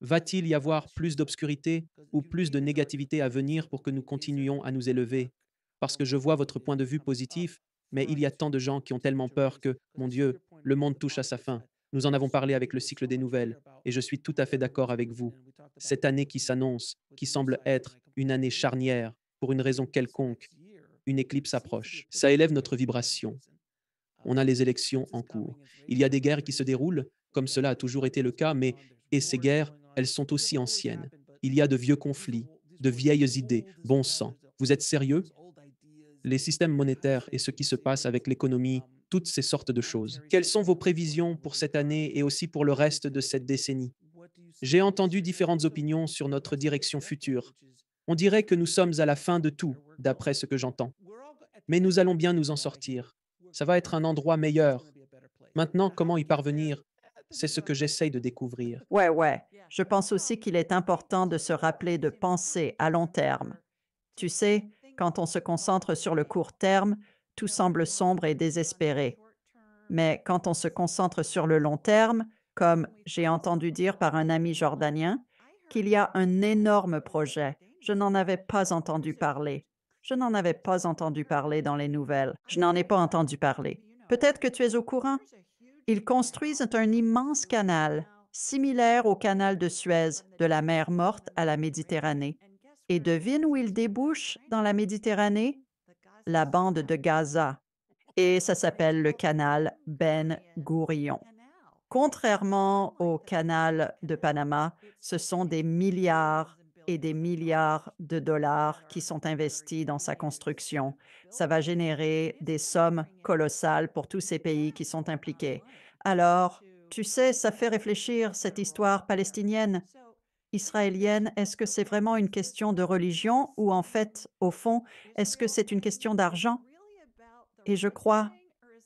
Va-t-il y avoir plus d'obscurité ou plus de négativité à venir pour que nous continuions à nous élever? Parce que je vois votre point de vue positif, mais il y a tant de gens qui ont tellement peur que, mon Dieu, le monde touche à sa fin. Nous en avons parlé avec le cycle des nouvelles, et je suis tout à fait d'accord avec vous. Cette année qui s'annonce, qui semble être une année charnière, pour une raison quelconque, une éclipse approche. Ça élève notre vibration. On a les élections en cours. Il y a des guerres qui se déroulent, comme cela a toujours été le cas, et ces guerres, elles sont aussi anciennes. Il y a de vieux conflits, de vieilles idées, bon sang. Vous êtes sérieux? Les systèmes monétaires et ce qui se passe avec l'économie, toutes ces sortes de choses. Quelles sont vos prévisions pour cette année et aussi pour le reste de cette décennie? J'ai entendu différentes opinions sur notre direction future. On dirait que nous sommes à la fin de tout, d'après ce que j'entends. Mais nous allons bien nous en sortir. Ça va être un endroit meilleur. Maintenant, comment y parvenir? C'est ce que j'essaye de découvrir. Ouais, ouais. Je pense aussi qu'il est important de se rappeler de penser à long terme. Tu sais, quand on se concentre sur le court terme, tout semble sombre et désespéré. Mais quand on se concentre sur le long terme, comme j'ai entendu dire par un ami jordanien, qu'il y a un énorme projet. Je n'en avais pas entendu parler. Je n'en avais pas entendu parler dans les nouvelles. Je n'en ai pas entendu parler. Peut-être que tu es au courant. Ils construisent un immense canal, similaire au canal de Suez, de la mer Morte à la Méditerranée. Et devine où il débouche dans la Méditerranée? La bande de Gaza. Et ça s'appelle le canal Ben Gourion. Contrairement au canal de Panama, ce sont des milliards et des milliards de dollars qui sont investis dans sa construction. Ça va générer des sommes colossales pour tous ces pays qui sont impliqués. Alors, tu sais, ça fait réfléchir cette histoire palestinienne, israélienne. Est-ce que c'est vraiment une question de religion ou en fait, au fond, est-ce que c'est une question d'argent? Et je crois,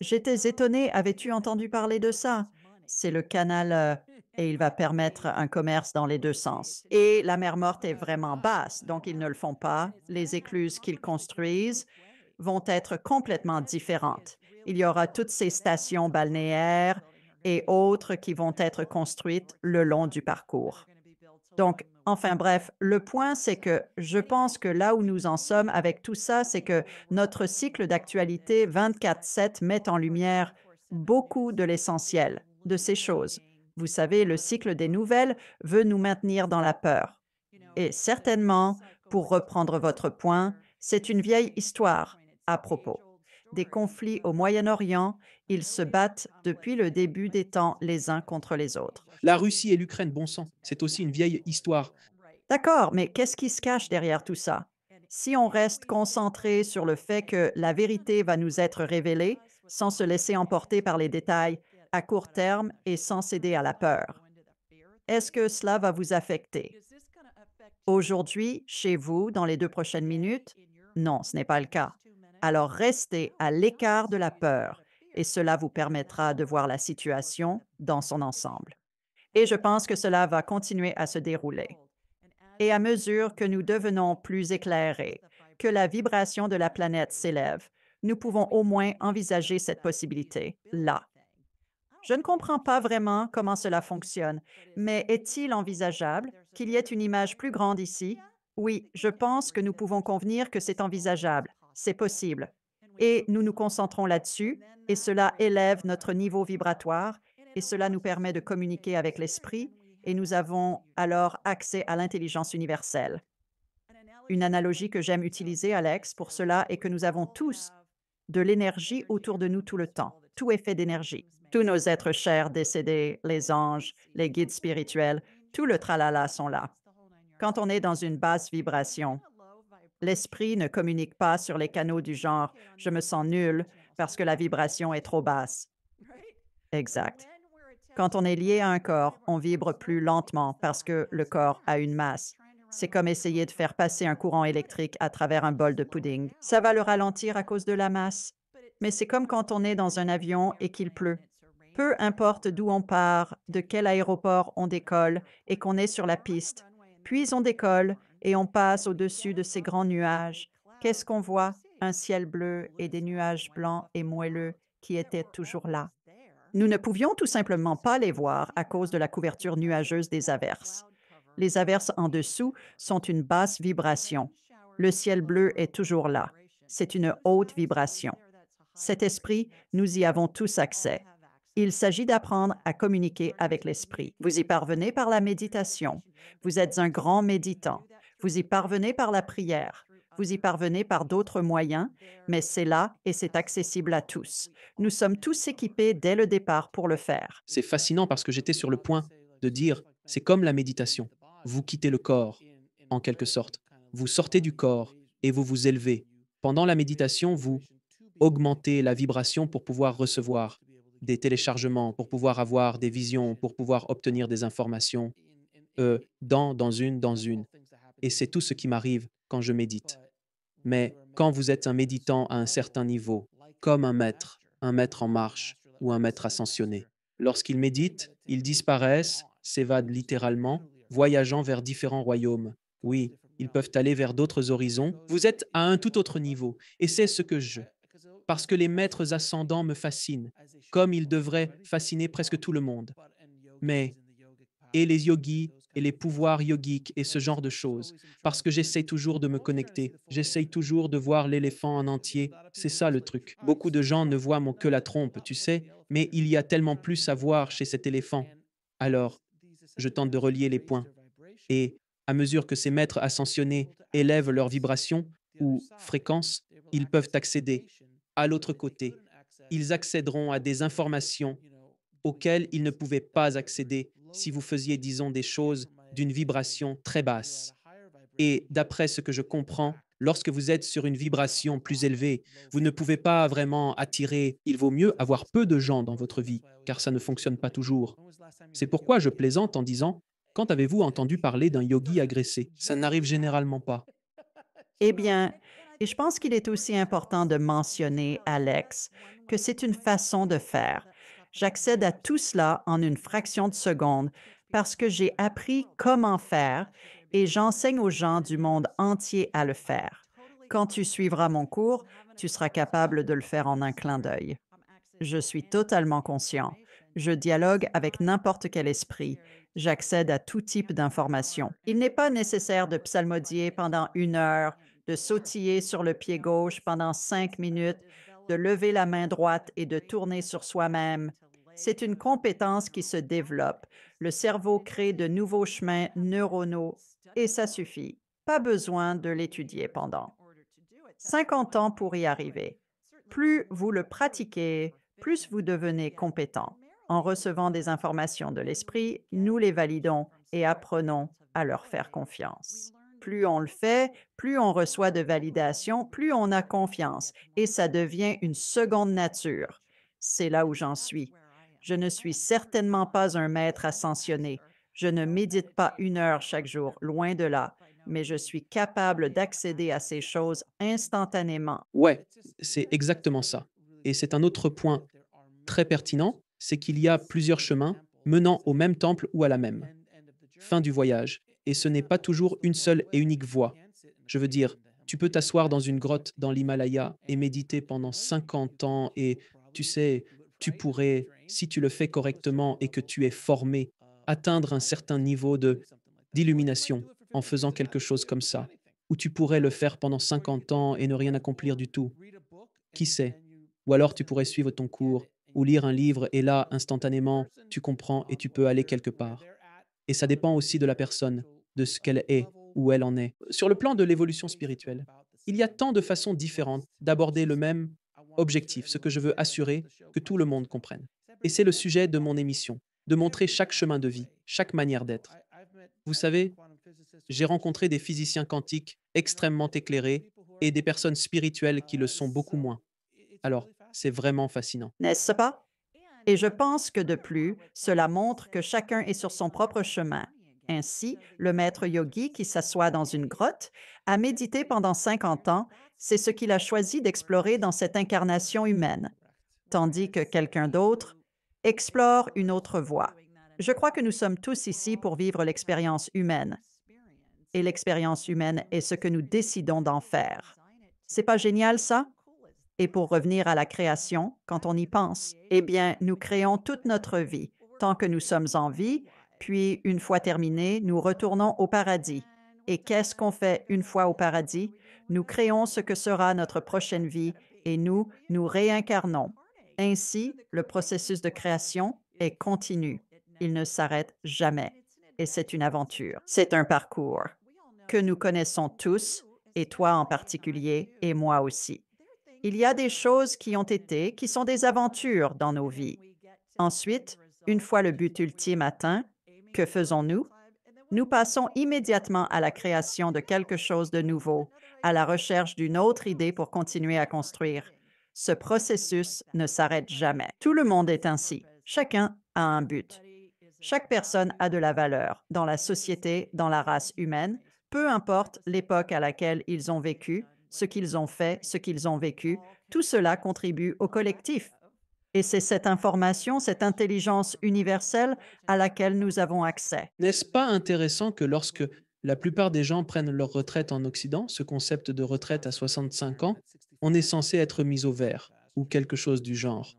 j'étais étonnée, avais-tu entendu parler de ça? C'est le canal, et il va permettre un commerce dans les 2 sens. Et la mer Morte est vraiment basse, donc ils ne le font pas. Les écluses qu'ils construisent vont être complètement différentes. Il y aura toutes ces stations balnéaires et autres qui vont être construites le long du parcours. Donc, enfin bref, le point, c'est que je pense que là où nous en sommes avec tout ça, c'est que notre cycle d'actualité 24/7 met en lumière beaucoup de l'essentiel de ces choses. Vous savez, le cycle des nouvelles veut nous maintenir dans la peur. Et certainement, pour reprendre votre point, c'est une vieille histoire à propos. des conflits au Moyen-Orient, ils se battent depuis le début des temps les uns contre les autres. La Russie et l'Ukraine, bon sang, c'est aussi une vieille histoire. D'accord, mais qu'est-ce qui se cache derrière tout ça? Si on reste concentré sur le fait que la vérité va nous être révélée, sans se laisser emporter par les détails à court terme et sans céder à la peur, est-ce que cela va vous affecter? Aujourd'hui, chez vous, dans les 2 prochaines minutes? Non, ce n'est pas le cas. Alors restez à l'écart de la peur et cela vous permettra de voir la situation dans son ensemble. Et je pense que cela va continuer à se dérouler. Et à mesure que nous devenons plus éclairés, que la vibration de la planète s'élève, nous pouvons au moins envisager cette possibilité-là. Je ne comprends pas vraiment comment cela fonctionne, mais est-il envisageable qu'il y ait une image plus grande ici? Oui, je pense que nous pouvons convenir que c'est envisageable, c'est possible. Et nous nous concentrons là-dessus, et cela élève notre niveau vibratoire, et cela nous permet de communiquer avec l'esprit, et nous avons alors accès à l'intelligence universelle. Une analogie que j'aime utiliser, Alex, pour cela est que nous avons tous de l'énergie autour de nous tout le temps. Tout est fait d'énergie. Tous nos êtres chers décédés, les anges, les guides spirituels, tout le tralala sont là. Quand on est dans une basse vibration, l'esprit ne communique pas sur les canaux du genre je me sens nul parce que la vibration est trop basse. Exact. Quand on est lié à un corps, on vibre plus lentement parce que le corps a une masse. C'est comme essayer de faire passer un courant électrique à travers un bol de pudding. Ça va le ralentir à cause de la masse. Mais c'est comme quand on est dans un avion et qu'il pleut. Peu importe d'où on part, de quel aéroport on décolle et qu'on est sur la piste. Puis on décolle et on passe au-dessus de ces grands nuages. Qu'est-ce qu'on voit? Un ciel bleu et des nuages blancs et moelleux qui étaient toujours là. Nous ne pouvions tout simplement pas les voir à cause de la couverture nuageuse des averses. Les averses en dessous sont une basse vibration. Le ciel bleu est toujours là. C'est une haute vibration. Cet esprit, nous y avons tous accès. Il s'agit d'apprendre à communiquer avec l'esprit. Vous y parvenez par la méditation. Vous êtes un grand méditant. Vous y parvenez par la prière. Vous y parvenez par d'autres moyens, mais c'est là et c'est accessible à tous. Nous sommes tous équipés dès le départ pour le faire. C'est fascinant parce que j'étais sur le point de dire, c'est comme la méditation. Vous quittez le corps, en quelque sorte. Vous sortez du corps et vous vous élevez. Pendant la méditation, vous augmentez la vibration pour pouvoir recevoir des téléchargements, pour pouvoir avoir des visions, pour pouvoir obtenir des informations, dans une. Et c'est tout ce qui m'arrive quand je médite. Mais quand vous êtes un méditant à un certain niveau, comme un maître en marche ou un maître ascensionné, lorsqu'ils méditent, ils disparaissent, s'évadent littéralement, voyageant vers différents royaumes. Oui, ils peuvent aller vers d'autres horizons. Vous êtes à un tout autre niveau, et c'est ce que je. Parce que les maîtres ascendants me fascinent, comme ils devraient fasciner presque tout le monde. Mais et les yogis et les pouvoirs yogiques et ce genre de choses, parce que j'essaie toujours de me connecter, j'essaie toujours de voir l'éléphant en entier, c'est ça le truc. Beaucoup de gens ne voient que la trompe, tu sais, mais il y a tellement plus à voir chez cet éléphant. Alors, je tente de relier les points. Et à mesure que ces maîtres ascensionnés élèvent leur vibration ou fréquence, ils peuvent accéder à l'autre côté. Ils accéderont à des informations auxquelles ils ne pouvaient pas accéder si vous faisiez, disons, des choses d'une vibration très basse. Et d'après ce que je comprends, lorsque vous êtes sur une vibration plus élevée, vous ne pouvez pas vraiment attirer. Il vaut mieux avoir peu de gens dans votre vie, car ça ne fonctionne pas toujours. C'est pourquoi je plaisante en disant, quand avez-vous entendu parler d'un yogi agressé? Ça n'arrive généralement pas. Eh bien, et je pense qu'il est aussi important de mentionner, Alex, que c'est une façon de faire. J'accède à tout cela en une fraction de seconde parce que j'ai appris comment faire et j'enseigne aux gens du monde entier à le faire. Quand tu suivras mon cours, tu seras capable de le faire en un clin d'œil. Je suis totalement conscient. Je dialogue avec n'importe quel esprit. J'accède à tout type d'informations. Il n'est pas nécessaire de psalmodier pendant 1 heure, de sautiller sur le pied gauche pendant 5 minutes, de lever la main droite et de tourner sur soi-même. C'est une compétence qui se développe. Le cerveau crée de nouveaux chemins neuronaux et ça suffit. Pas besoin de l'étudier pendant 50 ans pour y arriver. Plus vous le pratiquez, plus vous devenez compétent. En recevant des informations de l'esprit, nous les validons et apprenons à leur faire confiance. Plus on le fait, plus on reçoit de validation, plus on a confiance et ça devient une seconde nature. C'est là où j'en suis. Je ne suis certainement pas un maître ascensionné. Je ne médite pas 1 heure chaque jour, loin de là, mais je suis capable d'accéder à ces choses instantanément. Ouais, c'est exactement ça. Et c'est un autre point très pertinent, c'est qu'il y a plusieurs chemins menant au même temple ou à la même fin du voyage. Et ce n'est pas toujours une seule et unique voie. Je veux dire, tu peux t'asseoir dans une grotte dans l'Himalaya et méditer pendant 50 ans et tu sais, tu pourrais, si tu le fais correctement et que tu es formé, atteindre un certain niveau d'illumination en faisant quelque chose comme ça. Ou tu pourrais le faire pendant 50 ans et ne rien accomplir du tout. Qui sait? Ou alors tu pourrais suivre ton cours ou lire un livre et là, instantanément, tu comprends et tu peux aller quelque part. Et ça dépend aussi de la personne, de ce qu'elle est, où elle en est. Sur le plan de l'évolution spirituelle, il y a tant de façons différentes d'aborder le même objectif, ce que je veux assurer que tout le monde comprenne. Et c'est le sujet de mon émission, de montrer chaque chemin de vie, chaque manière d'être. Vous savez, j'ai rencontré des physiciens quantiques extrêmement éclairés et des personnes spirituelles qui le sont beaucoup moins. Alors, c'est vraiment fascinant. N'est-ce pas? Et je pense que de plus, cela montre que chacun est sur son propre chemin. Ainsi, le maître yogi qui s'assoit dans une grotte a médité pendant 50 ans, c'est ce qu'il a choisi d'explorer dans cette incarnation humaine, tandis que quelqu'un d'autre explore une autre voie. Je crois que nous sommes tous ici pour vivre l'expérience humaine, et l'expérience humaine est ce que nous décidons d'en faire. C'est pas génial ça? Et pour revenir à la création, quand on y pense, eh bien, nous créons toute notre vie, tant que nous sommes en vie, puis une fois terminé, nous retournons au paradis. Et qu'est-ce qu'on fait une fois au paradis? Nous créons ce que sera notre prochaine vie et nous réincarnons. Ainsi, le processus de création est continu. Il ne s'arrête jamais. Et c'est une aventure. C'est un parcours que nous connaissons tous, et toi en particulier, et moi aussi. Il y a des choses qui sont des aventures dans nos vies. Ensuite, une fois le but ultime atteint, que faisons-nous? Nous passons immédiatement à la création de quelque chose de nouveau, à la recherche d'une autre idée pour continuer à construire. Ce processus ne s'arrête jamais. Tout le monde est ainsi. Chacun a un but. Chaque personne a de la valeur dans la société, dans la race humaine, peu importe l'époque à laquelle ils ont vécu, ce qu'ils ont fait, ce qu'ils ont vécu, tout cela contribue au collectif. Et c'est cette information, cette intelligence universelle à laquelle nous avons accès. N'est-ce pas intéressant que lorsque la plupart des gens prennent leur retraite en Occident, ce concept de retraite à 65 ans, on est censé être mis au vert ou quelque chose du genre.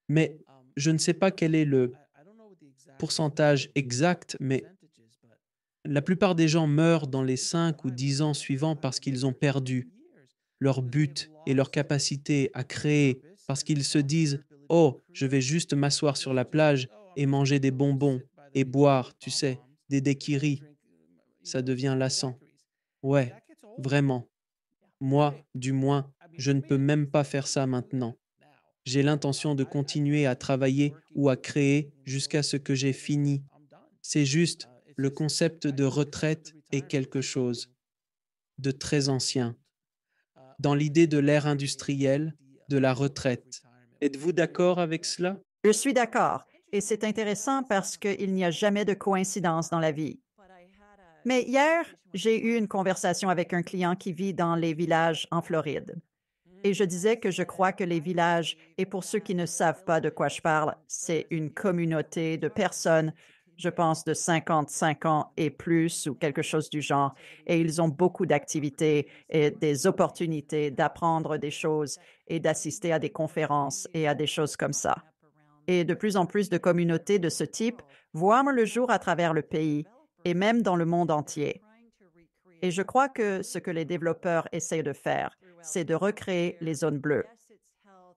Mais je ne sais pas quel est le pourcentage exact, mais la plupart des gens meurent dans les 5 ou 10 ans suivants parce qu'ils ont perdu leur but et leur capacité à créer, parce qu'ils se disent: «Oh, je vais juste m'asseoir sur la plage et manger des bonbons et boire, tu sais, des daiquiris». Ça devient lassant. Ouais, vraiment. Moi, du moins, je ne peux même pas faire ça maintenant. J'ai l'intention de continuer à travailler ou à créer jusqu'à ce que j'ai fini. C'est juste, le concept de retraite est quelque chose de très ancien. Dans l'idée de l'ère industrielle, de la retraite. Êtes-vous d'accord avec cela? Je suis d'accord, et c'est intéressant parce qu'il n'y a jamais de coïncidence dans la vie. Mais hier, j'ai eu une conversation avec un client qui vit dans les villages en Floride. Et je disais que je crois que les villages, et pour ceux qui ne savent pas de quoi je parle, c'est une communauté de personnes, je pense de 55 ans et plus ou quelque chose du genre, et ils ont beaucoup d'activités et des opportunités d'apprendre des choses et d'assister à des conférences et à des choses comme ça. Et de plus en plus de communautés de ce type voient le jour à travers le pays et même dans le monde entier. Et je crois que ce que les développeurs essayent de faire, c'est de recréer les zones bleues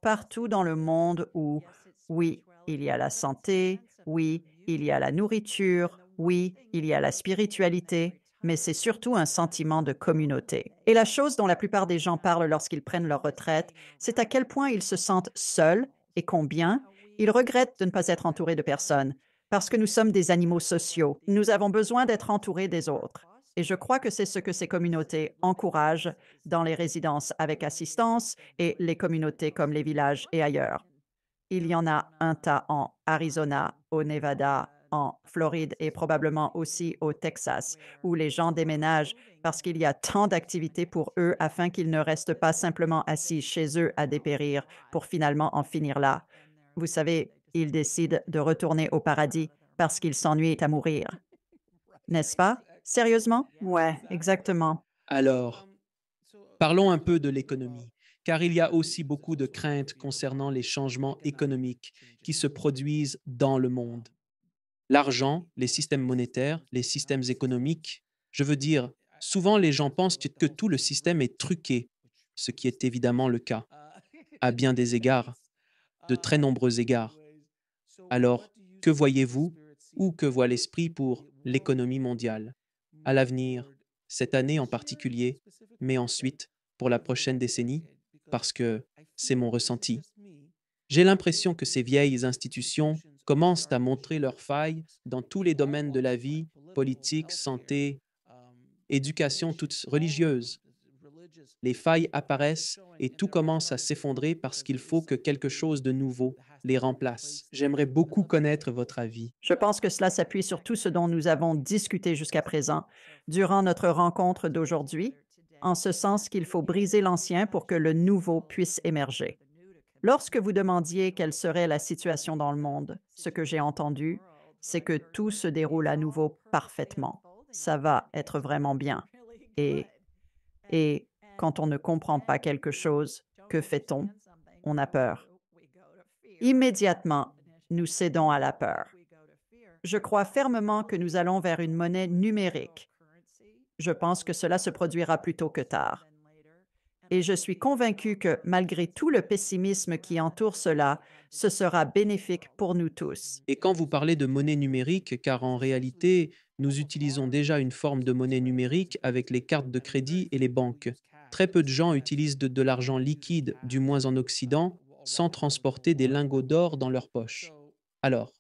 partout dans le monde où, oui, il y a la santé, oui, il y a la nourriture, oui, il y a la spiritualité, mais c'est surtout un sentiment de communauté. Et la chose dont la plupart des gens parlent lorsqu'ils prennent leur retraite, c'est à quel point ils se sentent seuls et combien ils regrettent de ne pas être entourés de personnes, parce que nous sommes des animaux sociaux. Nous avons besoin d'être entourés des autres. Et je crois que c'est ce que ces communautés encouragent dans les résidences avec assistance et les communautés comme les villages et ailleurs. Il y en a un tas en Arizona, au Nevada, en Floride et probablement aussi au Texas, où les gens déménagent parce qu'il y a tant d'activités pour eux afin qu'ils ne restent pas simplement assis chez eux à dépérir pour finalement en finir là. Vous savez, ils décident de retourner au paradis parce qu'ils s'ennuient à mourir. N'est-ce pas? Sérieusement? Ouais, exactement. Alors, parlons un peu de l'économie, car il y a aussi beaucoup de craintes concernant les changements économiques qui se produisent dans le monde. L'argent, les systèmes monétaires, les systèmes économiques, je veux dire, souvent les gens pensent que tout le système est truqué, ce qui est évidemment le cas, à bien des égards, de très nombreux égards. Alors, que voyez-vous ou que voit l'esprit pour l'économie mondiale, à l'avenir, cette année en particulier, mais ensuite pour la prochaine décennie, parce que c'est mon ressenti. J'ai l'impression que ces vieilles institutions commencent à montrer leurs failles dans tous les domaines de la vie, politique, santé, éducation, toutes religieuses. Les failles apparaissent et tout commence à s'effondrer parce qu'il faut que quelque chose de nouveau les remplace. J'aimerais beaucoup connaître votre avis. Je pense que cela s'appuie sur tout ce dont nous avons discuté jusqu'à présent durant notre rencontre d'aujourd'hui, en ce sens qu'il faut briser l'ancien pour que le nouveau puisse émerger. Lorsque vous demandiez quelle serait la situation dans le monde, ce que j'ai entendu, c'est que tout se déroule à nouveau parfaitement. Ça va être vraiment bien. Et, et quand on ne comprend pas quelque chose, que fait-on? On a peur. Immédiatement, nous cédons à la peur. Je crois fermement que nous allons vers une monnaie numérique. Je pense que cela se produira plus tôt que tard. Et je suis convaincu que, malgré tout le pessimisme qui entoure cela, ce sera bénéfique pour nous tous. Et quand vous parlez de monnaie numérique, car en réalité, nous utilisons déjà une forme de monnaie numérique avec les cartes de crédit et les banques. Très peu de gens utilisent de l'argent liquide, du moins en Occident, sans transporter des lingots d'or dans leur poche. Alors,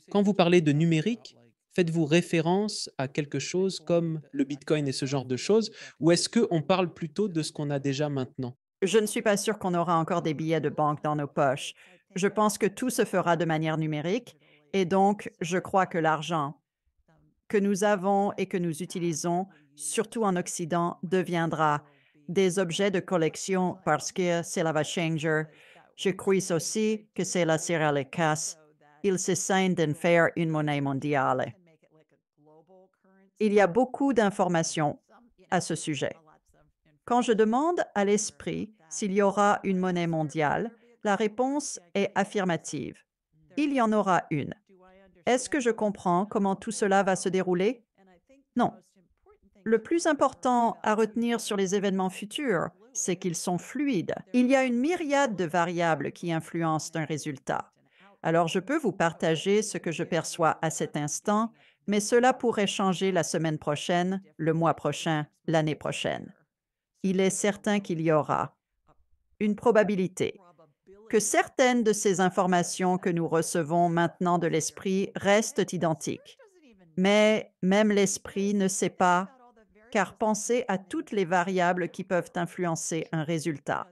quand vous parlez de numérique, faites-vous référence à quelque chose comme le Bitcoin et ce genre de choses, ou est-ce qu'on parle plutôt de ce qu'on a déjà maintenant? Je ne suis pas sûre qu'on aura encore des billets de banque dans nos poches. Je pense que tout se fera de manière numérique et donc je crois que l'argent que nous avons et que nous utilisons, surtout en Occident, deviendra des objets de collection parce que c'est la va changer. Je crois aussi que c'est la sera le casse. Il s'essaie d'en faire une monnaie mondiale. Il y a beaucoup d'informations à ce sujet. Quand je demande à l'esprit s'il y aura une monnaie mondiale, la réponse est affirmative. Il y en aura une. Est-ce que je comprends comment tout cela va se dérouler? Non. Le plus important à retenir sur les événements futurs, c'est qu'ils sont fluides. Il y a une myriade de variables qui influencent un résultat. Alors je peux vous partager ce que je perçois à cet instant, mais cela pourrait changer la semaine prochaine, le mois prochain, l'année prochaine. Il est certain qu'il y aura une probabilité que certaines de ces informations que nous recevons maintenant de l'esprit restent identiques. Mais même l'esprit ne sait pas, car pensez à toutes les variables qui peuvent influencer un résultat.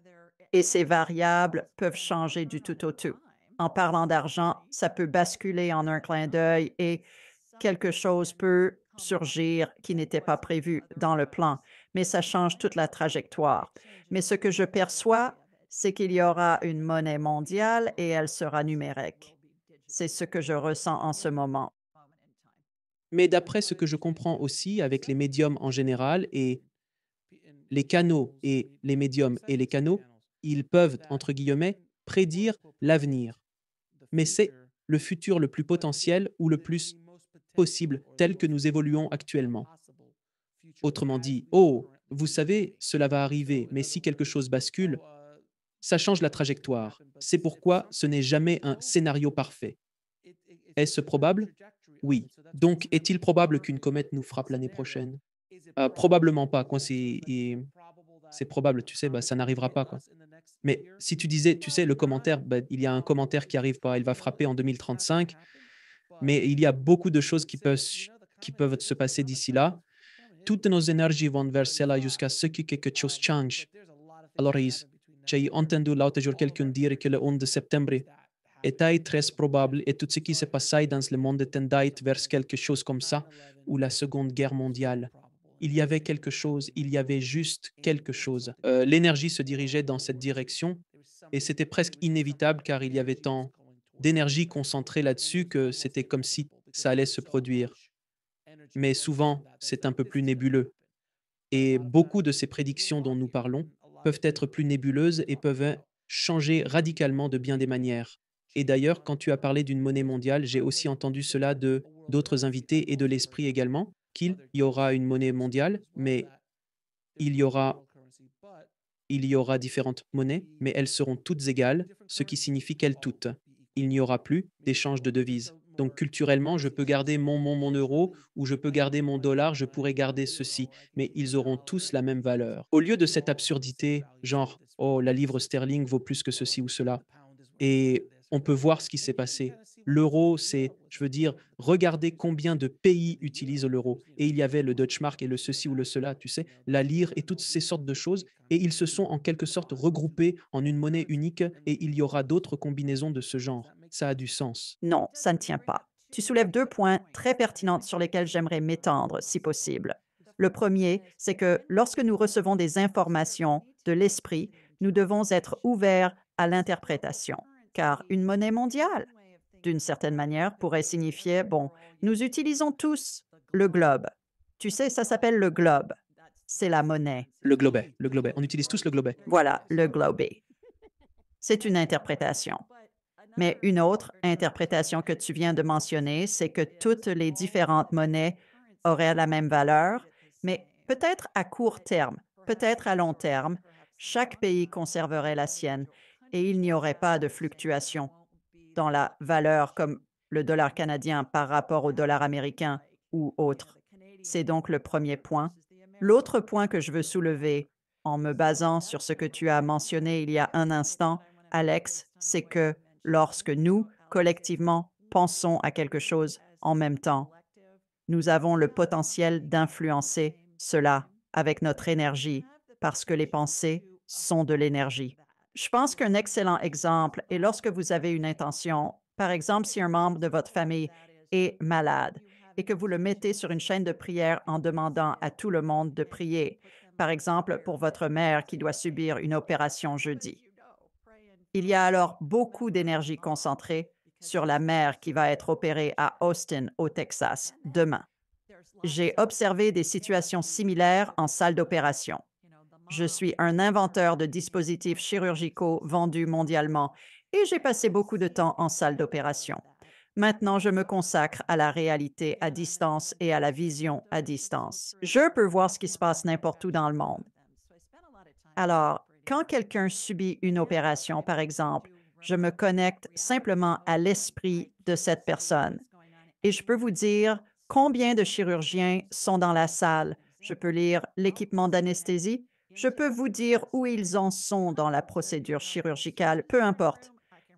Et ces variables peuvent changer du tout au tout. En parlant d'argent, ça peut basculer en un clin d'œil et quelque chose peut surgir qui n'était pas prévu dans le plan, mais ça change toute la trajectoire. Mais ce que je perçois, c'est qu'il y aura une monnaie mondiale et elle sera numérique. C'est ce que je ressens en ce moment. Mais d'après ce que je comprends aussi avec les médiums en général et les canaux et les médiums et les canaux, ils peuvent, entre guillemets, prédire l'avenir. Mais c'est le futur le plus potentiel ou le plus possible tel que nous évoluons actuellement. Autrement dit, oh, vous savez, cela va arriver, mais si quelque chose bascule, ça change la trajectoire. C'est pourquoi ce n'est jamais un scénario parfait. Est-ce probable? Oui. Donc, est-il probable qu'une comète nous frappe l'année prochaine? Probablement pas, quoi, c'est probable, tu sais, bah, ça n'arrivera pas, quoi. Mais si tu disais, tu sais, le commentaire, bah, il y a un commentaire qui arrive, pas il va frapper en 2035, mais il y a beaucoup de choses qui peuvent se passer d'ici là. Toutes nos énergies vont vers cela jusqu'à ce que quelque chose change. Alors, j'ai entendu l'autre jour quelqu'un dire que le 11 de septembre était très probable et tout ce qui s'est passé dans le monde tendait vers quelque chose comme ça, ou la Seconde Guerre mondiale. Il y avait quelque chose, il y avait juste quelque chose. L'énergie se dirigeait dans cette direction et c'était presque inévitable car il y avait tant d'énergie concentrée là-dessus que c'était comme si ça allait se produire. Mais souvent, c'est un peu plus nébuleux. Et beaucoup de ces prédictions dont nous parlons peuvent être plus nébuleuses et peuvent changer radicalement de bien des manières. Et d'ailleurs, quand tu as parlé d'une monnaie mondiale, j'ai aussi entendu cela de d'autres invités et de l'esprit également, qu'il y aura une monnaie mondiale, mais il y aura il y aura différentes monnaies, mais elles seront toutes égales, ce qui signifie qu'elles toutes. Il n'y aura plus d'échange de devises. Donc culturellement, je peux garder mon euro ou je peux garder mon dollar, je pourrais garder ceci, mais ils auront tous la même valeur. Au lieu de cette absurdité, genre, oh, la livre sterling vaut plus que ceci ou cela, et on peut voir ce qui s'est passé. L'euro, c'est, je veux dire, regardez combien de pays utilisent l'euro. Et il y avait le Deutschmark et le ceci ou le cela, tu sais, la lire et toutes ces sortes de choses. Et ils se sont en quelque sorte regroupés en une monnaie unique et il y aura d'autres combinaisons de ce genre. Ça a du sens. Non, ça ne tient pas. Tu soulèves deux points très pertinents sur lesquels j'aimerais m'étendre, si possible. Le premier, c'est que lorsque nous recevons des informations de l'esprit, nous devons être ouverts à l'interprétation, car une monnaie mondiale, d'une certaine manière, pourrait signifier, bon, nous utilisons tous le globe. Tu sais, ça s'appelle le globe. C'est la monnaie. Le globet, le globet. On utilise tous le globet. Voilà, le globé. C'est une interprétation. Mais une autre interprétation que tu viens de mentionner, c'est que toutes les différentes monnaies auraient la même valeur, mais peut-être à court terme, peut-être à long terme, chaque pays conserverait la sienne et il n'y aurait pas de fluctuation dans la valeur comme le dollar canadien par rapport au dollar américain ou autre. C'est donc le premier point. L'autre point que je veux soulever en me basant sur ce que tu as mentionné il y a un instant, Alex, c'est que lorsque nous, collectivement, pensons à quelque chose en même temps, nous avons le potentiel d'influencer cela avec notre énergie parce que les pensées sont de l'énergie. Je pense qu'un excellent exemple est lorsque vous avez une intention, par exemple si un membre de votre famille est malade et que vous le mettez sur une chaîne de prière en demandant à tout le monde de prier, par exemple pour votre mère qui doit subir une opération jeudi. Il y a alors beaucoup d'énergie concentrée sur la mère qui va être opérée à Austin, au Texas, demain. J'ai observé des situations similaires en salle d'opération. Je suis un inventeur de dispositifs chirurgicaux vendus mondialement et j'ai passé beaucoup de temps en salle d'opération. Maintenant, je me consacre à la réalité à distance et à la vision à distance. Je peux voir ce qui se passe n'importe où dans le monde. Alors, quand quelqu'un subit une opération, par exemple, je me connecte simplement à l'esprit de cette personne et je peux vous dire combien de chirurgiens sont dans la salle. Je peux lire l'équipement d'anesthésie. Je peux vous dire où ils en sont dans la procédure chirurgicale, peu importe.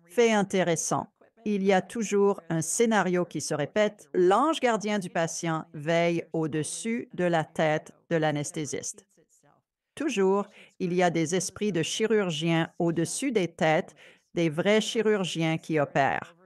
Fait intéressant. Il y a toujours un scénario qui se répète. L'ange gardien du patient veille au-dessus de la tête de l'anesthésiste. Toujours, il y a des esprits de chirurgiens au-dessus des têtes, des vrais chirurgiens qui opèrent.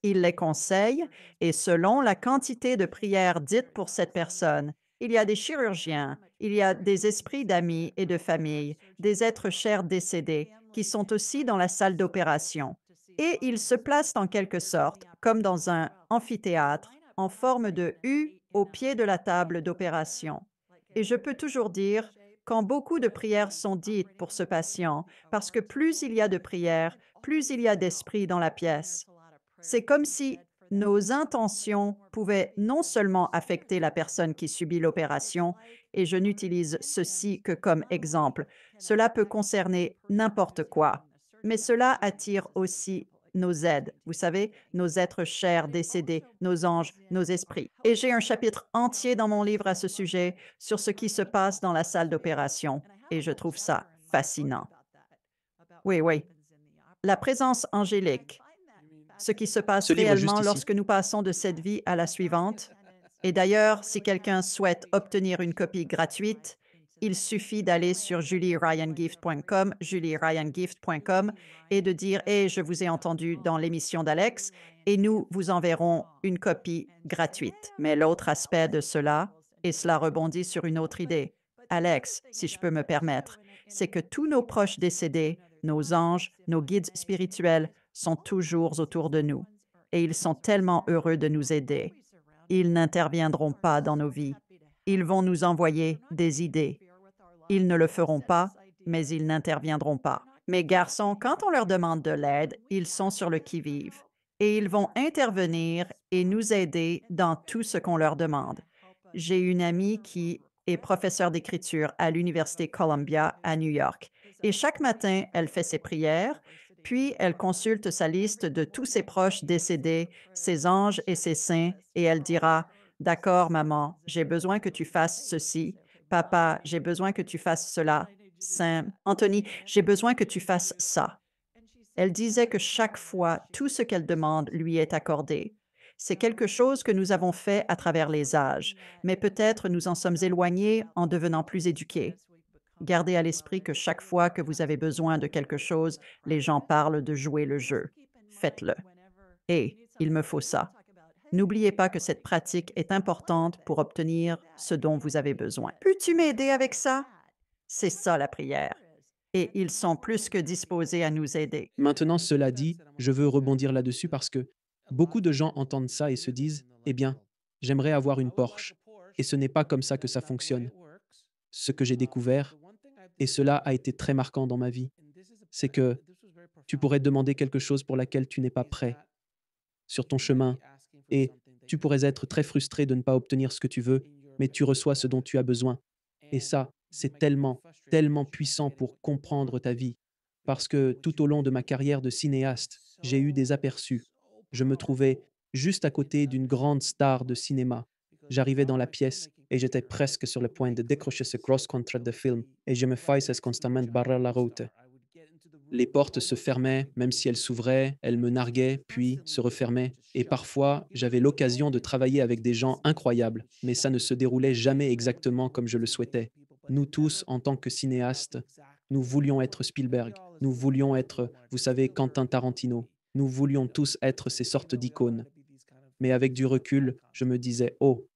Ils les conseillent et selon la quantité de prières dites pour cette personne, il y a des chirurgiens, il y a des esprits d'amis et de famille, des êtres chers décédés qui sont aussi dans la salle d'opération. Et ils se placent en quelque sorte comme dans un amphithéâtre en forme de U au pied de la table d'opération. Et je peux toujours dire quand beaucoup de prières sont dites pour ce patient, parce que plus il y a de prières, plus il y a d'esprit dans la pièce. C'est comme si nos intentions pouvaient non seulement affecter la personne qui subit l'opération, et je n'utilise ceci que comme exemple, cela peut concerner n'importe quoi, mais cela attire aussi nos aides, vous savez, nos êtres chers décédés, nos anges, nos esprits. Et j'ai un chapitre entier dans mon livre à ce sujet sur ce qui se passe dans la salle d'opération. Et je trouve ça fascinant. Oui, oui. La présence angélique, ce qui se passe Ce livre juste réellement ici. lorsque nous passons de cette vie à la suivante. Et d'ailleurs, si quelqu'un souhaite obtenir une copie gratuite, il suffit d'aller sur julieryangift.com et de dire «Hey, je vous ai entendu dans l'émission d'Alex» et nous vous enverrons une copie gratuite. Mais l'autre aspect de cela, et cela rebondit sur une autre idée, Alex, si je peux me permettre, c'est que tous nos proches décédés, nos anges, nos guides spirituels sont toujours autour de nous et ils sont tellement heureux de nous aider. Ils n'interviendront pas dans nos vies. Ils vont nous envoyer des idées. Ils ne le feront pas, mais ils n'interviendront pas. Mes garçons, quand on leur demande de l'aide, ils sont sur le qui-vive et ils vont intervenir et nous aider dans tout ce qu'on leur demande. J'ai une amie qui est professeure d'écriture à l'Université Columbia à New York et chaque matin, elle fait ses prières, puis elle consulte sa liste de tous ses proches décédés, ses anges et ses saints, et elle dira, «D'accord, maman, j'ai besoin que tu fasses ceci. Papa, j'ai besoin que tu fasses cela. Saint Anthony, j'ai besoin que tu fasses ça.» Elle disait que chaque fois, tout ce qu'elle demande lui est accordé. C'est quelque chose que nous avons fait à travers les âges, mais peut-être nous en sommes éloignés en devenant plus éduqués. Gardez à l'esprit que chaque fois que vous avez besoin de quelque chose, les gens parlent de jouer le jeu. Faites-le. Et il me faut ça. N'oubliez pas que cette pratique est importante pour obtenir ce dont vous avez besoin. Peux-tu m'aider avec ça? C'est ça la prière. Et ils sont plus que disposés à nous aider. Maintenant, cela dit, je veux rebondir là-dessus parce que beaucoup de gens entendent ça et se disent, eh bien, j'aimerais avoir une Porsche. Et ce n'est pas comme ça que ça fonctionne. Ce que j'ai découvert, et cela a été très marquant dans ma vie, c'est que tu pourrais demander quelque chose pour laquelle tu n'es pas prêt sur ton chemin, et tu pourrais être très frustré de ne pas obtenir ce que tu veux, mais tu reçois ce dont tu as besoin. Et ça, c'est tellement, tellement puissant pour comprendre ta vie. Parce que tout au long de ma carrière de cinéaste, j'ai eu des aperçus. Je me trouvais juste à côté d'une grande star de cinéma. J'arrivais dans la pièce et j'étais presque sur le point de décrocher ce gros contrat de film et je me faisais constamment barrer la route. Les portes se fermaient, même si elles s'ouvraient, elles me narguaient, puis se refermaient. Et parfois, j'avais l'occasion de travailler avec des gens incroyables, mais ça ne se déroulait jamais exactement comme je le souhaitais. Nous tous, en tant que cinéastes, nous voulions être Spielberg, nous voulions être, vous savez, Quentin Tarantino. Nous voulions tous être ces sortes d'icônes. Mais avec du recul, je me disais, oh,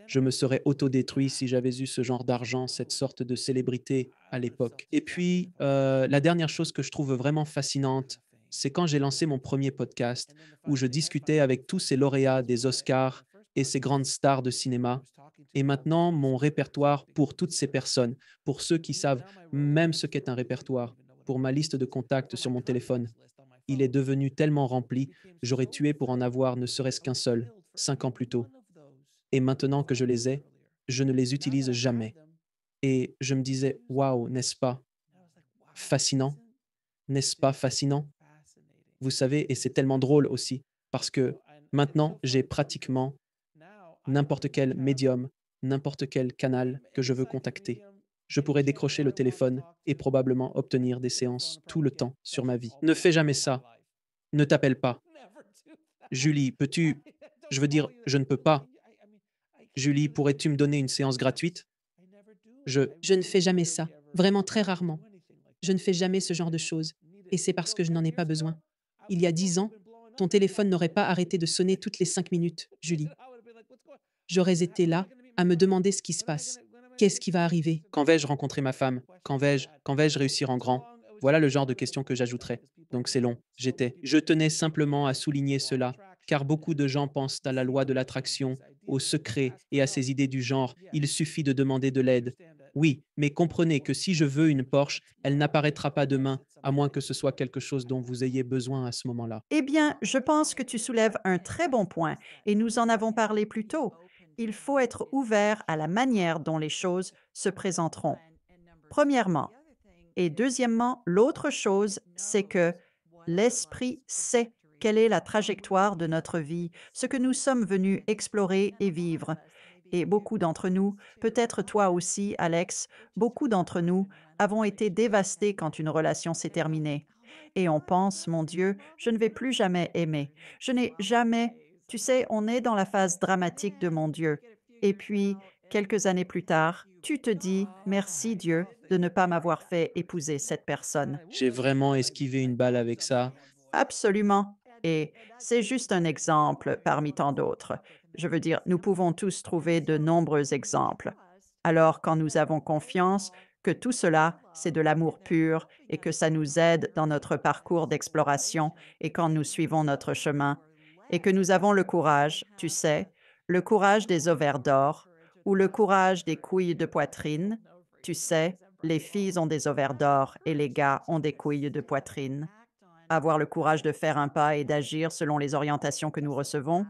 je me serais autodétruit si j'avais eu ce genre d'argent, cette sorte de célébrité à l'époque. Et puis, la dernière chose que je trouve vraiment fascinante, c'est quand j'ai lancé mon premier podcast où je discutais avec tous ces lauréats des Oscars et ces grandes stars de cinéma. Et maintenant, mon répertoire pour toutes ces personnes, pour ceux qui savent même ce qu'est un répertoire, pour ma liste de contacts sur mon téléphone, il est devenu tellement rempli, j'aurais tué pour en avoir ne serait-ce qu'un seul, 5 ans plus tôt. Et maintenant que je les ai, je ne les utilise jamais. Et je me disais, waouh, n'est-ce pas fascinant? N'est-ce pas fascinant? Vous savez, et c'est tellement drôle aussi, parce que maintenant, j'ai pratiquement n'importe quel médium, n'importe quel canal que je veux contacter. Je pourrais décrocher le téléphone et probablement obtenir des séances tout le temps sur ma vie. Ne fais jamais ça. Ne t'appelle pas. Julie, peux-tu... Je veux dire, je ne peux pas. Julie, pourrais-tu me donner une séance gratuite? Je ne fais jamais ça, vraiment très rarement. Je ne fais jamais ce genre de choses, et c'est parce que je n'en ai pas besoin. Il y a 10 ans, ton téléphone n'aurait pas arrêté de sonner toutes les 5 minutes, Julie. J'aurais été là à me demander ce qui se passe. Qu'est-ce qui va arriver? Quand vais-je rencontrer ma femme? Quand vais-je réussir en grand? Voilà le genre de questions que j'ajouterais. Donc c'est long. Je tenais simplement à souligner cela, car beaucoup de gens pensent à la loi de l'attraction, au secret et à ces idées du genre, il suffit de demander de l'aide. Oui, mais comprenez que si je veux une Porsche, elle n'apparaîtra pas demain, à moins que ce soit quelque chose dont vous ayez besoin à ce moment-là. Eh bien, je pense que tu soulèves un très bon point et nous en avons parlé plus tôt. Il faut être ouvert à la manière dont les choses se présenteront. Premièrement. Et deuxièmement, l'autre chose, c'est que L'Esprit sait quelle est la trajectoire de notre vie, ce que nous sommes venus explorer et vivre. Et beaucoup d'entre nous, peut-être toi aussi, Alex, beaucoup d'entre nous avons été dévastés quand une relation s'est terminée. Et on pense, mon Dieu, je ne vais plus jamais aimer. Je n'ai jamais... Tu sais, on est dans la phase dramatique de mon Dieu. Et puis, quelques années plus tard, tu te dis, merci Dieu de ne pas m'avoir fait épouser cette personne. J'ai vraiment esquivé une balle avec ça. Absolument. Et c'est juste un exemple parmi tant d'autres. Je veux dire, nous pouvons tous trouver de nombreux exemples. Alors, quand nous avons confiance que tout cela, c'est de l'amour pur et que ça nous aide dans notre parcours d'exploration et quand nous suivons notre chemin, et que nous avons le courage, tu sais, le courage des ovaires d'or ou le courage des couilles de poitrine, tu sais, les filles ont des ovaires d'or et les gars ont des couilles de poitrine. Avoir le courage de faire un pas et d'agir selon les orientations que nous recevons,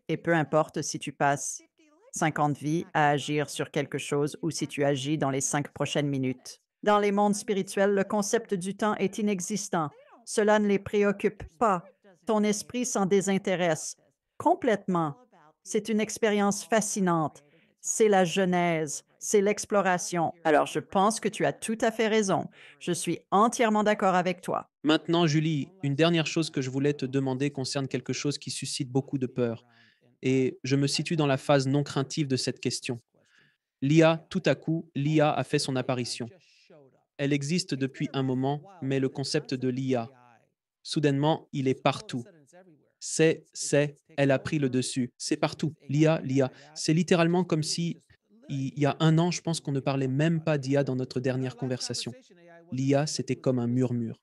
et peu importe si tu passes 50 vies à agir sur quelque chose ou si tu agis dans les 5 prochaines minutes. Dans les mondes spirituels, le concept du temps est inexistant. Cela ne les préoccupe pas. Ton esprit s'en désintéresse complètement. C'est une expérience fascinante. C'est la genèse, c'est l'exploration. Alors je pense que tu as tout à fait raison. Je suis entièrement d'accord avec toi. Maintenant, Julie, une dernière chose que je voulais te demander concerne quelque chose qui suscite beaucoup de peur. Et je me situe dans la phase non craintive de cette question. L'IA, tout à coup, l'IA a fait son apparition. Elle existe depuis un moment, mais le concept de l'IA, soudainement, il est partout. Elle a pris le dessus. C'est partout. L'IA, l'IA. C'est littéralement comme si, il y a un an, je pense qu'on ne parlait même pas d'IA dans notre dernière conversation. L'IA, c'était comme un murmure.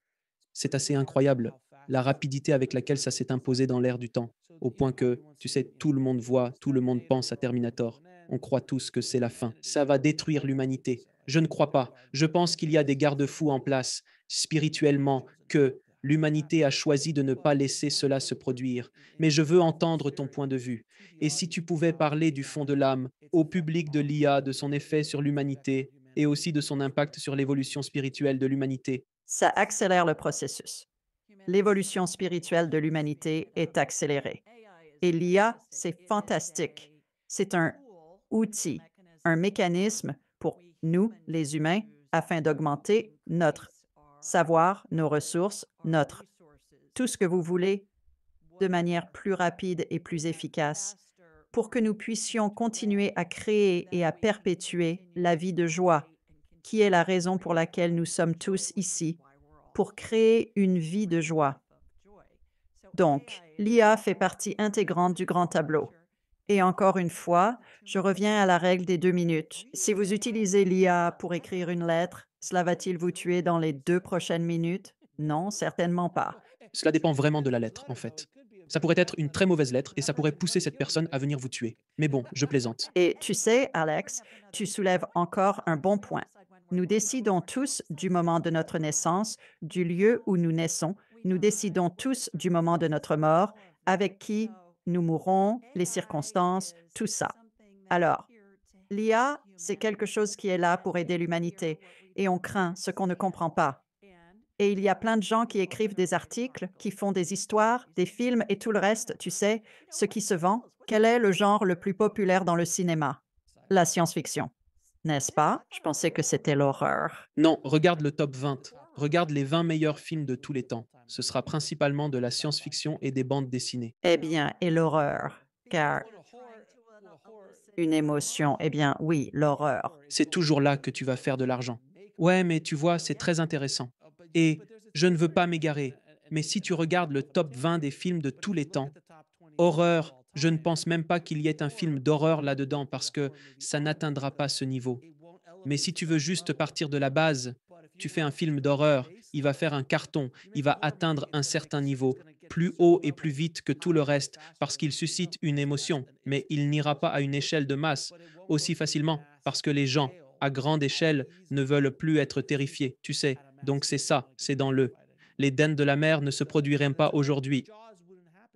C'est assez incroyable, la rapidité avec laquelle ça s'est imposé dans l'air du temps, au point que, tu sais, tout le monde voit, tout le monde pense à Terminator. On croit tous que c'est la fin. Ça va détruire l'humanité. Je ne crois pas. Je pense qu'il y a des garde-fous en place, spirituellement, que l'humanité a choisi de ne pas laisser cela se produire. Mais je veux entendre ton point de vue. Et si tu pouvais parler du fond de l'âme, au public de l'IA, de son effet sur l'humanité, et aussi de son impact sur l'évolution spirituelle de l'humanité. Ça accélère le processus. L'évolution spirituelle de l'humanité est accélérée. Et l'IA, c'est fantastique. C'est un outil, un mécanisme pour nous, les humains, afin d'augmenter notre savoir, nos ressources, notre tout ce que vous voulez de manière plus rapide et plus efficace, pour que nous puissions continuer à créer et à perpétuer la vie de joie, qui est la raison pour laquelle nous sommes tous ici, pour créer une vie de joie. Donc, l'IA fait partie intégrante du grand tableau. Et encore une fois, je reviens à la règle des 2 minutes. Si vous utilisez l'IA pour écrire une lettre, cela va-t-il vous tuer dans les 2 prochaines minutes? Non, certainement pas. Cela dépend vraiment de la lettre, en fait. Ça pourrait être une très mauvaise lettre et ça pourrait pousser cette personne à venir vous tuer. Mais bon, je plaisante. Et tu sais, Alex, tu soulèves encore un bon point. Nous décidons tous du moment de notre naissance, du lieu où nous naissons. Nous décidons tous du moment de notre mort, avec qui nous mourrons, les circonstances, tout ça. Alors, l'IA, c'est quelque chose qui est là pour aider l'humanité et on craint ce qu'on ne comprend pas. Et il y a plein de gens qui écrivent des articles, qui font des histoires, des films et tout le reste, tu sais, ce qui se vend. Quel est le genre le plus populaire dans le cinéma? La science-fiction. N'est-ce pas? Je pensais que c'était l'horreur. Non, regarde le top 20. Regarde les 20 meilleurs films de tous les temps. Ce sera principalement de la science-fiction et des bandes dessinées. Eh bien, et l'horreur, car une émotion, eh bien oui, l'horreur. C'est toujours là que tu vas faire de l'argent. Ouais, mais tu vois, c'est très intéressant. Et je ne veux pas m'égarer, mais si tu regardes le top 20 des films de tous les temps, horreur, je ne pense même pas qu'il y ait un film d'horreur là-dedans parce que ça n'atteindra pas ce niveau. Mais si tu veux juste partir de la base, tu fais un film d'horreur, il va faire un carton, il va atteindre un certain niveau, plus haut et plus vite que tout le reste, parce qu'il suscite une émotion, mais il n'ira pas à une échelle de masse aussi facilement, parce que les gens, à grande échelle, ne veulent plus être terrifiés, tu sais. Donc c'est ça, c'est dans le. Les Dents de la mer ne se produiraient pas aujourd'hui.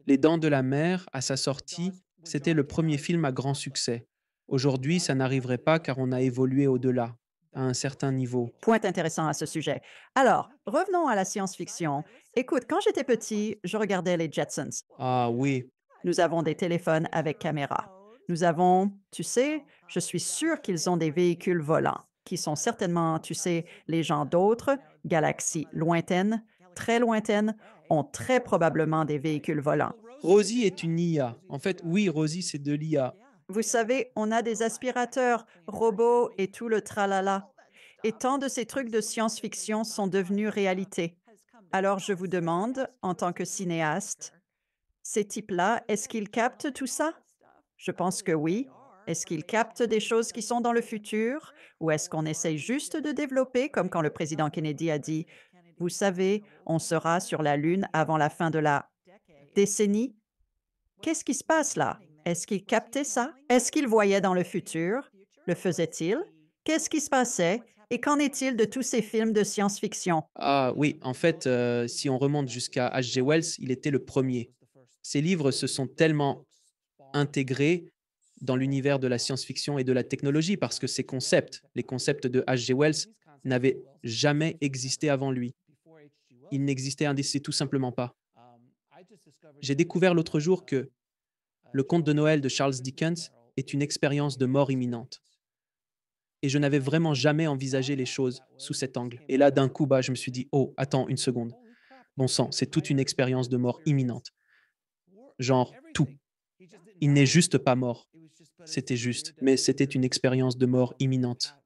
Les Dents de la mer, à sa sortie, c'était le premier film à grand succès. Aujourd'hui, ça n'arriverait pas car on a évolué au-delà. à un certain niveau. Point intéressant à ce sujet. Alors, revenons à la science-fiction. Écoute, quand j'étais petit, je regardais les Jetsons. Ah oui, Nous avons des téléphones avec caméra. Nous avons, tu sais, je suis sûre qu'ils ont des véhicules volants, qui sont certainement, tu sais, les gens d'autres galaxies lointaines, très lointaines, ont très probablement des véhicules volants. Rosie est une IA. En fait, oui, Rosie, c'est de l'IA. Vous savez, on a des aspirateurs, robots et tout le tralala. Et tant de ces trucs de science-fiction sont devenus réalité. Alors je vous demande, en tant que cinéaste, ces types-là, est-ce qu'ils captent tout ça? Je pense que oui. Est-ce qu'ils captent des choses qui sont dans le futur? Ou est-ce qu'on essaye juste de développer, comme quand le président Kennedy a dit, vous savez, on sera sur la Lune avant la fin de la décennie? Qu'est-ce qui se passe là? Est-ce qu'ils captaient ça? Est-ce qu'ils voyaient dans le futur? Le faisaient-ils? Qu'est-ce qui se passait? Et qu'en est-il de tous ces films de science-fiction? Ah oui, en fait, si on remonte jusqu'à H.G. Wells, il était le premier. Ses livres se sont tellement intégrés dans l'univers de la science-fiction et de la technologie parce que ces concepts, les concepts de H.G. Wells, n'avaient jamais existé avant lui. Ils n'existaient c'est tout simplement pas. J'ai découvert l'autre jour que le conte de Noël de Charles Dickens est une expérience de mort imminente. Et je n'avais vraiment jamais envisagé les choses sous cet angle. Et là, d'un coup, bah, je me suis dit, oh, attends une seconde. Bon sang, c'est toute une expérience de mort imminente. Genre, tout. Il n'est juste pas mort. C'était juste. Mais c'était une expérience de mort imminente.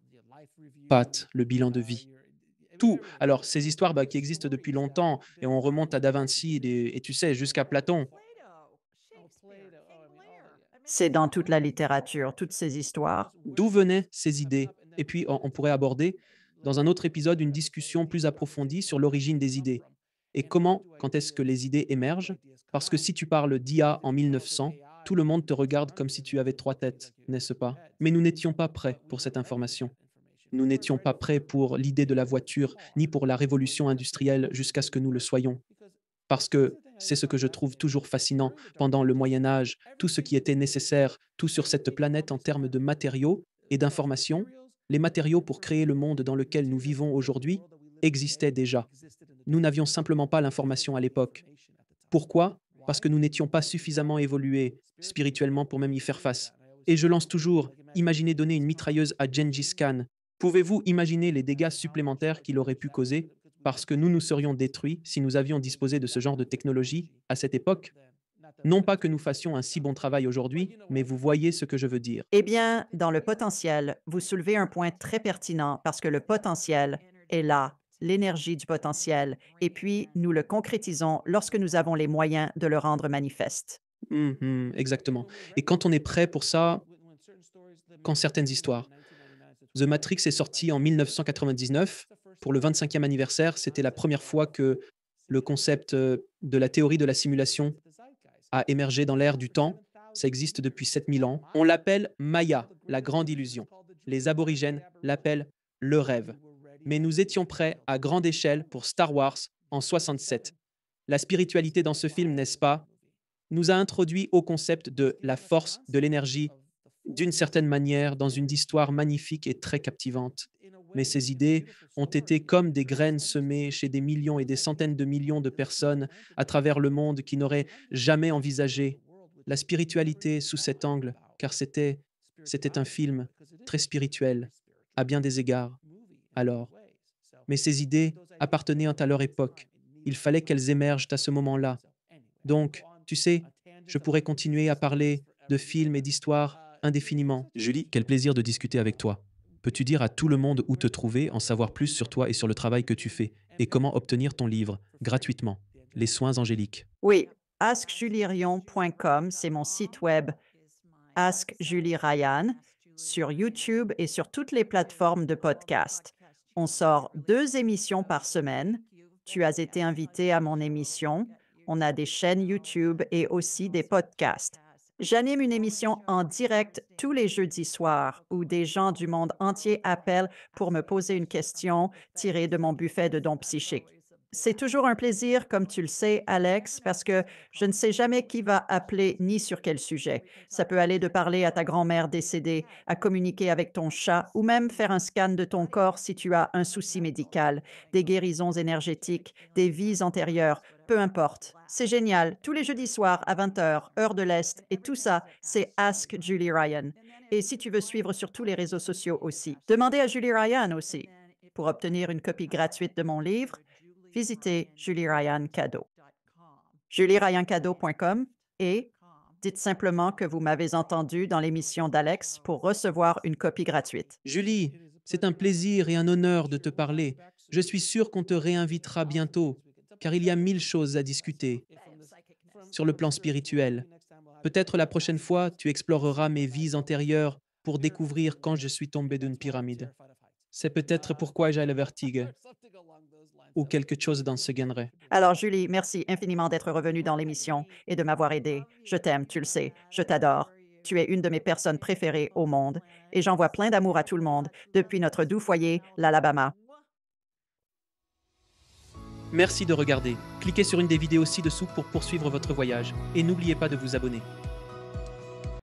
Pat, le bilan de vie. Tout. Alors, ces histoires bah, qui existent depuis longtemps, et on remonte à Da Vinci, et tu sais, jusqu'à Platon. C'est dans toute la littérature, toutes ces histoires. D'où venaient ces idées? Et puis, on pourrait aborder, dans un autre épisode, une discussion plus approfondie sur l'origine des idées. Et comment, quand est-ce que les idées émergent? Parce que si tu parles d'IA en 1900, tout le monde te regarde comme si tu avais trois têtes, n'est-ce pas? Mais nous n'étions pas prêts pour cette information. Nous n'étions pas prêts pour l'idée de la voiture, ni pour la révolution industrielle jusqu'à ce que nous le soyons. Parce que c'est ce que je trouve toujours fascinant pendant le Moyen Âge, tout ce qui était nécessaire, tout sur cette planète en termes de matériaux et d'informations, les matériaux pour créer le monde dans lequel nous vivons aujourd'hui existaient déjà. Nous n'avions simplement pas l'information à l'époque. Pourquoi? Parce que nous n'étions pas suffisamment évolués spirituellement pour même y faire face. Et je lance toujours, imaginez donner une mitrailleuse à Gengis Khan. Pouvez-vous imaginer les dégâts supplémentaires qu'il aurait pu causer parce que nous nous serions détruits si nous avions disposé de ce genre de technologie à cette époque? Non pas que nous fassions un si bon travail aujourd'hui, mais vous voyez ce que je veux dire. Eh bien, dans le potentiel, vous soulevez un point très pertinent parce que le potentiel est là, l'énergie du potentiel, et puis nous le concrétisons lorsque nous avons les moyens de le rendre manifeste. Exactement. Et quand on est prêt pour ça, quand certaines histoires. The Matrix est sorti en 1999. Pour le 25e anniversaire, c'était la première fois que le concept de la théorie de la simulation a émergé dans l'ère du temps. Ça existe depuis 7000 ans. On l'appelle Maya, la grande illusion. Les aborigènes l'appellent le rêve. Mais nous étions prêts à grande échelle pour Star Wars en 67. La spiritualité dans ce film, n'est-ce pas, nous a introduit au concept de la force, de l'énergie, d'une certaine manière, dans une histoire magnifique et très captivante. Mais ces idées ont été comme des graines semées chez des millions et des centaines de millions de personnes à travers le monde qui n'auraient jamais envisagé la spiritualité sous cet angle, car c'était un film très spirituel, à bien des égards. Alors, mais ces idées appartenaient à leur époque. Il fallait qu'elles émergent à ce moment-là. Donc, tu sais, je pourrais continuer à parler de films et d'histoires indéfiniment. Julie, quel plaisir de discuter avec toi. Peux-tu dire à tout le monde où te trouver, en savoir plus sur toi et sur le travail que tu fais, et comment obtenir ton livre, gratuitement, Les soins angéliques? Oui, askjulierion.com, c'est mon site web. Ask Julie Ryan sur YouTube et sur toutes les plateformes de podcast. On sort 2 émissions par semaine. Tu as été invité à mon émission. On a des chaînes YouTube et aussi des podcasts. J'anime une émission en direct tous les jeudis soirs où des gens du monde entier appellent pour me poser une question tirée de mon buffet de dons psychiques. C'est toujours un plaisir, comme tu le sais, Alex, parce que je ne sais jamais qui va appeler ni sur quel sujet. Ça peut aller de parler à ta grand-mère décédée, à communiquer avec ton chat ou même faire un scan de ton corps si tu as un souci médical, des guérisons énergétiques, des vies antérieures, peu importe. C'est génial. Tous les jeudis soirs à 20 heures, heure de l'Est, et tout ça, c'est Ask Julie Ryan. Et si tu veux suivre sur tous les réseaux sociaux aussi, demandez à Julie Ryan aussi. Pour obtenir une copie gratuite de mon livre, visitez Julie Ryan Cadeau. julieryancadeau.com et dites simplement que vous m'avez entendu dans l'émission d'Alex pour recevoir une copie gratuite. Julie, c'est un plaisir et un honneur de te parler. Je suis sûr qu'on te réinvitera bientôt, car il y a 1000 choses à discuter sur le plan spirituel. Peut-être la prochaine fois, tu exploreras mes vies antérieures pour découvrir quand je suis tombé d'une pyramide. C'est peut-être pourquoi j'ai le vertige, ou quelque chose dans ce genre. Alors, Julie, merci infiniment d'être revenue dans l'émission et de m'avoir aidé. Je t'aime, tu le sais, je t'adore. Tu es une de mes personnes préférées au monde et j'envoie plein d'amour à tout le monde depuis notre doux foyer, l'Alabama. Merci de regarder. Cliquez sur une des vidéos ci-dessous pour poursuivre votre voyage et n'oubliez pas de vous abonner.